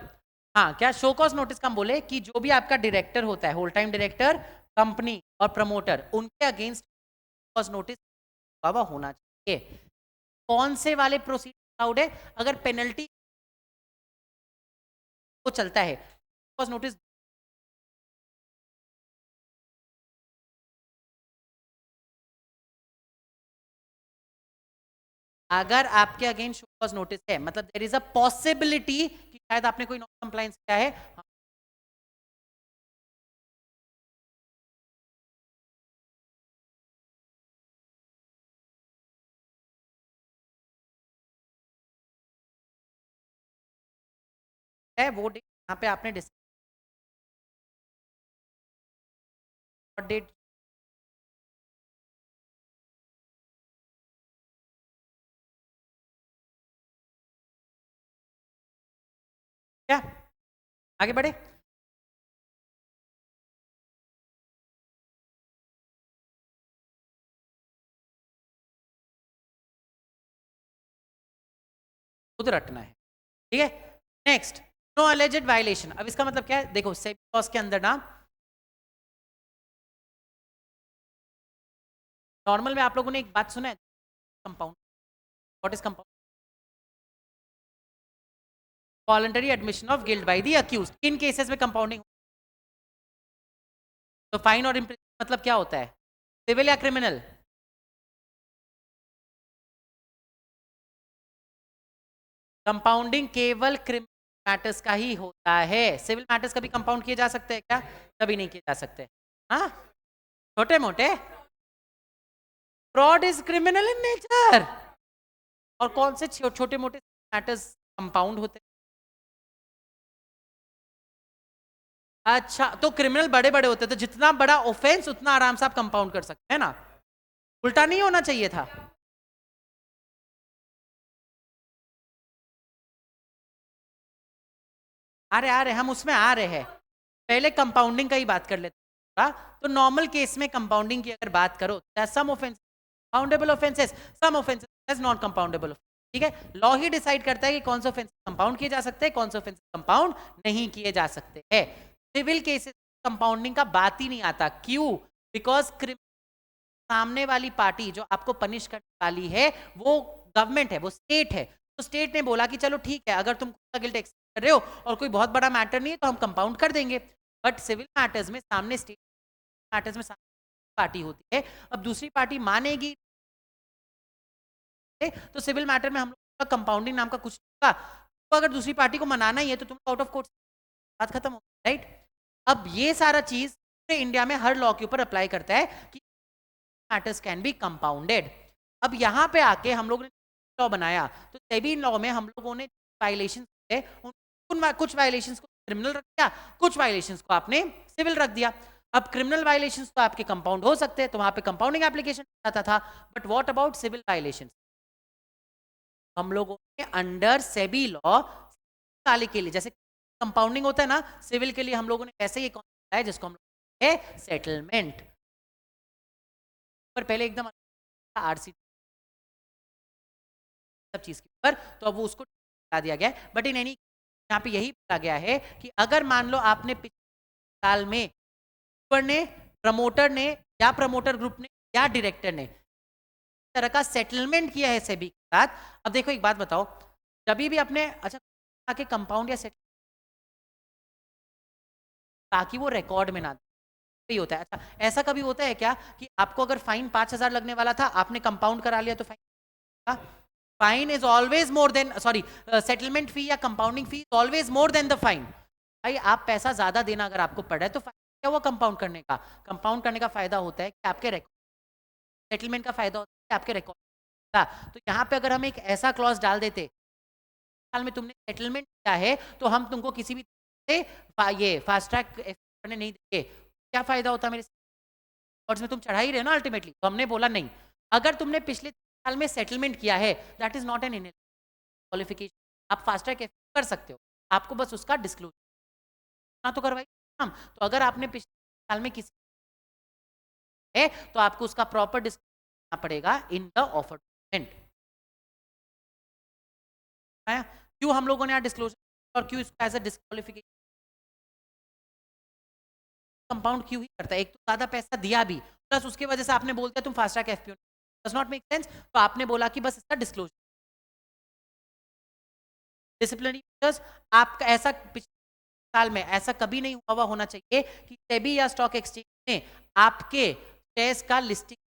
हाँ, क्या शो कॉज नोटिस का हम बोले कि जो भी आपका डायरेक्टर होता है, होल टाइम डायरेक्टर, कंपनी और प्रमोटर, उनके अगेंस्ट कॉज नोटिस होना चाहिए। कौन से वाले प्रोसीजर अलाउड है? अगर पेनल्टी वो चलता है कॉज नोटिस अगर आपके अगेंस्ट शो कॉज नोटिस है, मतलब देयर इज अ पॉसिबिलिटी कि शायद आपने कोई नॉन कंप्लायंस किया है, है वो डेट यहाँ पे आपने डेट क्या आगे बढ़े। खुद रटना है, ठीक है। Next, no alleged violation. अब इसका मतलब क्या है? देखो सेबी लॉज के अंदर ना नॉर्मल में आप लोगों ने एक बात सुना है, compound. What is compound? Voluntary admission of guilt by the accused. किन केसेस में कंपाउंडिंग? तो फाइन और इम्प्रिजनमेंट मतलब क्या होता है? सिविल या क्रिमिनल? कंपाउंडिंग केवल क्रिमिनल मैटर्स का ही होता है, सिविल मैटर्स कभी कंपाउंड किए जा सकते हैं क्या? कभी नहीं किए जा सकते। हाँ, छोटे मोटे fraud is criminal in nature. और कौन से छोटे मोटे मैटर्स कंपाउंड होते हैं? अच्छा, तो क्रिमिनल बड़े बड़े होते हैं, तो जितना बड़ा ऑफेंस उतना आराम से आप कंपाउंड कर सकते हैं ना, उल्टा नहीं होना चाहिए था। आ रहे हम उसमें आ रहे हैं, पहले कंपाउंडिंग का ही बात कर लेते हैं। तो नॉर्मल केस में कंपाउंडिंग की अगर बात करो, सम ऑफेंस कंपाउंडेबल ऑफेंसेस, सम ऑफेंसेस नॉन कंपाउंडेबल, ठीक है। लॉ ही डिसाइड करता है कि कौन से ऑफेंस कंपाउंड किए जा सकते हैं, कौन से ऑफेंस कंपाउंड नहीं किए जा सकते हैं। सिविल केसेस कंपाउंडिंग का बात ही नहीं आता, क्यों? बिकॉज सामने वाली पार्टी जो आपको पनिश करने वाली है वो गवर्नमेंट है, वो स्टेट है। तो स्टेट ने बोला कि चलो ठीक है, अगर तुम गिल्ट एक्सेप्ट कर रहे हो और कोई बहुत बड़ा मैटर नहीं है तो हम कंपाउंड कर देंगे। बट सिविल मैटर्स में सामने स्टेट मैटर्स में सामने पार्टी होती है, अब दूसरी पार्टी मानेगी तो सिविल मैटर में हम लोग का कंपाउंडिंग नाम का कुछ होगा। तो अगर दूसरी पार्टी को मनाना ही है तो तुम आउट ऑफ कोर्ट, बात खत्म हो, राइट। अब ये सारा चीज पूरे इंडिया में हर लॉ के ऊपर अप्लाई करता है कि मैटर्स कैन बी कंपाउंडेड। अब यहाँ पे आके हम लोग ने लॉ बनाया, तो सेबी लॉ में हम लोगों ने वायलेशन है कुछ वायलेशंस को क्रिमिनल रख दिया, कुछ वायलेशंस को आपने सिविल रख दिया। अब क्रिमिनल वायलेशंस तो आपके कंपाउंड हो सकते हैं, तो वहां पे कंपाउंडिंग एप्लीकेशन आता था। But what about civil violations? हम लोगों ने अंडर सेबी लॉ काले के लिए, जैसे कंपाउंडिंग होता है ना, सिविल के लिए हम लोगों ने वैसे ही कॉन्सेप्ट है जिसको हम लोग है सेटलमेंट। पर पहले एकदम आरसी सब चीज के ऊपर, तो अब वो उसको बता दिया गया है। बट इन एनी यहाँ पे यही बोला गया है कि अगर मान लो आपने पिछले साल में ने प्रमोटर ने या प्रमोटर ग्रुप ने या डायरेक्टर ने तरह का सेटलमेंट किया है सेबी के साथ। अब देखो एक बात बताओ, कभी भी अपने अच्छा आके कंपाउंड या सेटल ताकि वो रिकॉर्ड में ना ही होता है। अच्छा ऐसा कभी होता है क्या कि आपको अगर फाइन 5,000 लगने वाला था, आपने कंपाउंड करा लिया तो fine, fine is always more than, sorry settlement fee या compounding fee is always more than the fine. भाई आप पैसा ज्यादा देना अगर आपको पड़ रहा है तो क्या हुआ कंपाउंड करने का? कंपाउंड करने का फायदा होता है कि आपके रिकॉर्ड, सेटलमेंट का फायदा होता है आपके रिकॉर्ड। तो यहाँ पे अगर हम एक ऐसा क्लॉज डाल देते, साल में तुमने सेटलमेंट किया है तो हम तुमको किसी भी से ये फास्ट ट्रैक करने नहीं देंगे, क्या फायदा होता मेरे और में तुम चढ़ा ही रहे ना अल्टीमेटली। तो हमने बोला नहीं, अगर तुमने पिछले साल में सेटलमेंट किया है that is not an in qualification, आप फास्ट ट्रैक कर सकते हो, आपको बस उसका डिस्क्लोज ना तो करवाई हम। तो अगर आपने पिछले साल में किसी है तो आपको उसका प्रॉपर डिस्क्लोज करना पड़ेगा इन द ऑफर डॉक्यूमेंट। क्यों हम लोगों ने यहाँ डिस्क्लोजर और क्यों इसको एज अ डिस्क्वालिफिकेशन कंपाउंड क्यों ही करता है? एक तो ज्यादा पैसा दिया भी, प्लस उसके वजह से आपने बोल दिया तुम fast track FPO, does not make sense. तो आपने बोला कि बस इसका डिस्क्लोजर डिसिप्लिनरी मेजर्स आपका ऐसा पिछले साल में ऐसा कभी नहीं हुआ होना चाहिए कि सेबी या स्टॉक एक्सचेंज में आपके शेयर्स का लिस्टिंग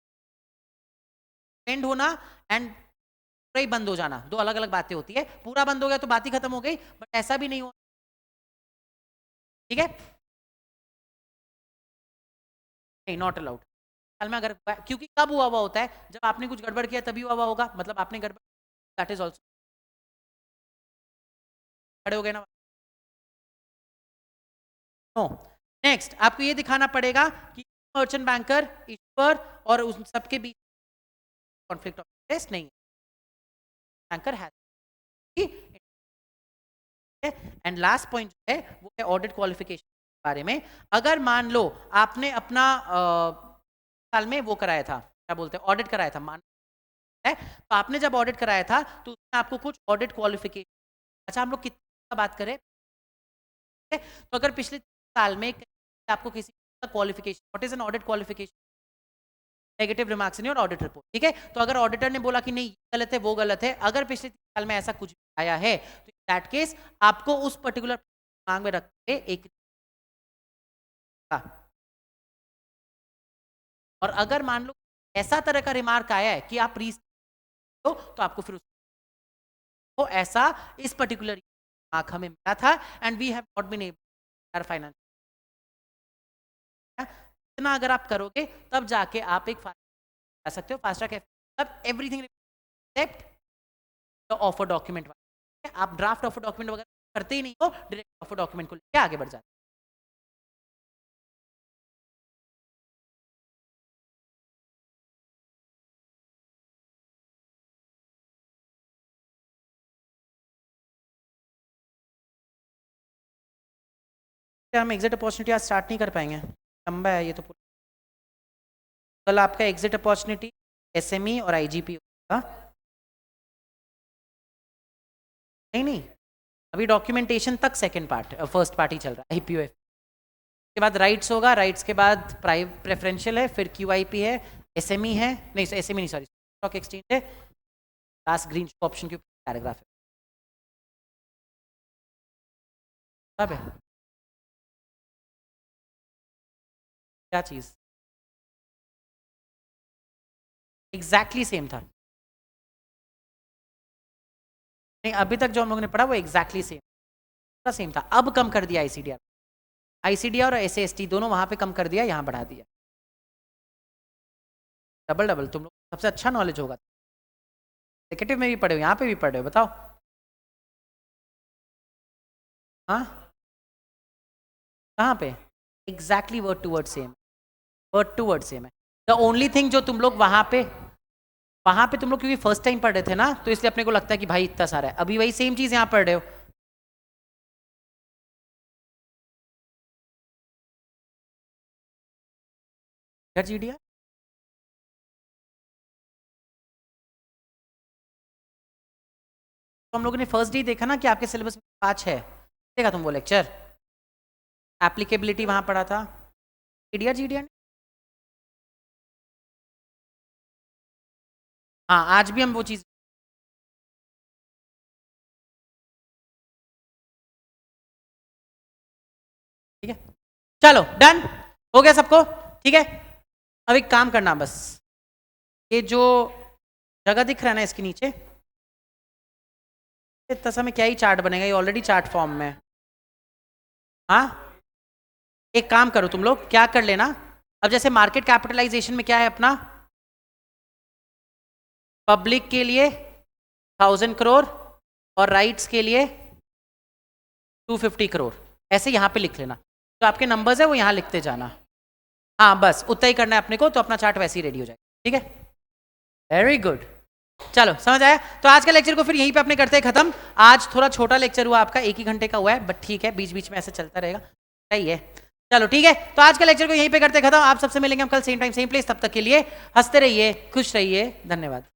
पेंड होना एंड पूरा ही बंद हो जाना, दो अलग अलग बातें होती है। पूरा बंद हो गया तो बात ही खत्म हो गई, बट ऐसा भी नहीं हुआ, ठीक है? नहीं, नॉट अलाउड। साल में अगर, क्योंकि कब हुआ हुआ होता है जब आपने कुछ गड़बड़ किया तभी हुआ हुआ होगा, मतलब आपने गड़बड़, दैट इज ऑल्सो खड़े हो गए ना। नो, नेक्स्ट आपको ये दिखाना पड़ेगा कि मर्चेंट बैंकर इश्यूअर और उस सबके बीच कॉन्फ्लिक्ट ऑफ इंटरेस्ट नहीं है, बैंकर है। एंड लास्ट पॉइंट है वो है ऑडिट क्वालिफिकेशन के बारे में। अगर मान लो आपने अपना साल में वो कराया था, क्या बोलते हैं, ऑडिट कराया था, मान है तो आपने जब ऑडिट कराया था तो उसमें आपको कुछ ऑडिट क्वालिफिकेशन, अच्छा हम लोग कितना बात करें, तो अगर पिछले साल में आपको किसी का qualification, what is an audit qualification, negative remarks नहीं और ऑडिट रिपोर्ट, ठीक है। तो अगर ऑडिटर ने बोला कि नहीं गलत है वो गलत है, अगर पिछले साल में ऐसा कुछ आया है तो इन दैट केस आपको उस पर्टिकुलर मांग में रख के एक, और अगर मान लो ऐसा तरह का रिमार्क आया है कि आप रीस तो आपको फिर तो ऐसा इस पर्टिकुलर मार्क हमें मिला था and we have not been able finance, इतना अगर आप करोगे तब जाके आप एक जा सकते हो फास्ट ट्रैक, तब everything except the offer document. आप ड्राफ्ट ऑफर डॉक्यूमेंट वगैरह करते ही नहीं हो, डायरेक्ट ऑफर डॉक्यूमेंट को लेकर आगे बढ़ जाते। हम एग्जिट अपॉर्चुनिटी आज स्टार्ट नहीं कर पाएंगे, लंबा है ये तो। कल आपका एग्जिट अपॉर्चुनिटी एसएमई और आईजीपी होगा। नहीं अभी डॉक्यूमेंटेशन तक सेकंड पार्ट, फर्स्ट पार्ट ही चल रहा है, आईपीओ के बाद राइट्स होगा, राइट्स के बाद प्राइवेट प्रेफरेंशियल है, फिर क्यूआईपी है, SME है, नहीं SME नहीं, सॉरी, स्टॉक एक्सचेंज है, लास्ट ग्रीन ऑप्शन के ऊपर पैराग्राफ है। कब है क्या चीज? एग्जैक्टली सेम था। नहीं, अभी तक जो हम लोगों ने पढ़ा वो एग्जैक्टली सेम था। अब कम कर दिया आईसीडीआर और SAST दोनों वहां पे कम कर दिया, यहाँ बढ़ा दिया। डबल तुम लोग सबसे अच्छा नॉलेज होगा, एग्जीक्यूटिव में भी पढ़े हो, यहाँ पे भी पढ़े हो, बताओ। हाँ, कहाँ पे? Exactly word to word same है। द ओनली थिंग जो तुम लोग वहां पे तुम लोग क्योंकि फर्स्ट टाइम पढ़ रहे थे ना, तो इसलिए अपने को लगता है कि भाई इतना सारा है। अभी वही सेम चीज यहाँ पढ़ रहे हो। GDR तो हम लोगों ने फर्स्ट डे देखा ना कि आपके सिलेबस में 5 है, देखा तुम वो लेक्चर, एप्लीकेबिलिटी वहां पढ़ा था। GDR हाँ, आज भी हम वो चीज, ठीक है, चलो डन हो गया सबको, ठीक है। अब एक काम करना, बस ये जो जगह दिख रहा है ना इसके नीचे, इतना समय क्या ही चार्ट बनेगा, ये ऑलरेडी चार्ट फॉर्म में। हाँ, एक काम करो तुम लोग, क्या कर लेना, अब जैसे मार्केट कैपिटलाइजेशन में क्या है अपना, पब्लिक के लिए 1000 करोड़ और राइट्स के लिए 250 करोड़, ऐसे यहाँ पे लिख लेना। तो आपके नंबर्स है वो यहाँ लिखते जाना। हाँ, बस उतना ही करना है अपने को, तो अपना चार्ट वैसे ही रेडी हो जाएगा, ठीक है। वेरी गुड, चलो समझ आया। तो आज का लेक्चर को फिर यहीं पे अपने करते हैं खत्म। आज थोड़ा छोटा लेक्चर हुआ आपका, 1 ही घंटे का हुआ है, बट ठीक है, बीच बीच में ऐसे चलता रहेगा, सही है। चलो ठीक है, तो आज का लेक्चर को यहीं पे करते खत्म। आप सबसे मिलेंगे हम कल सेम टाइम सेम प्लेस, तब तक के लिए हंसते रहिए, खुश रहिए, धन्यवाद।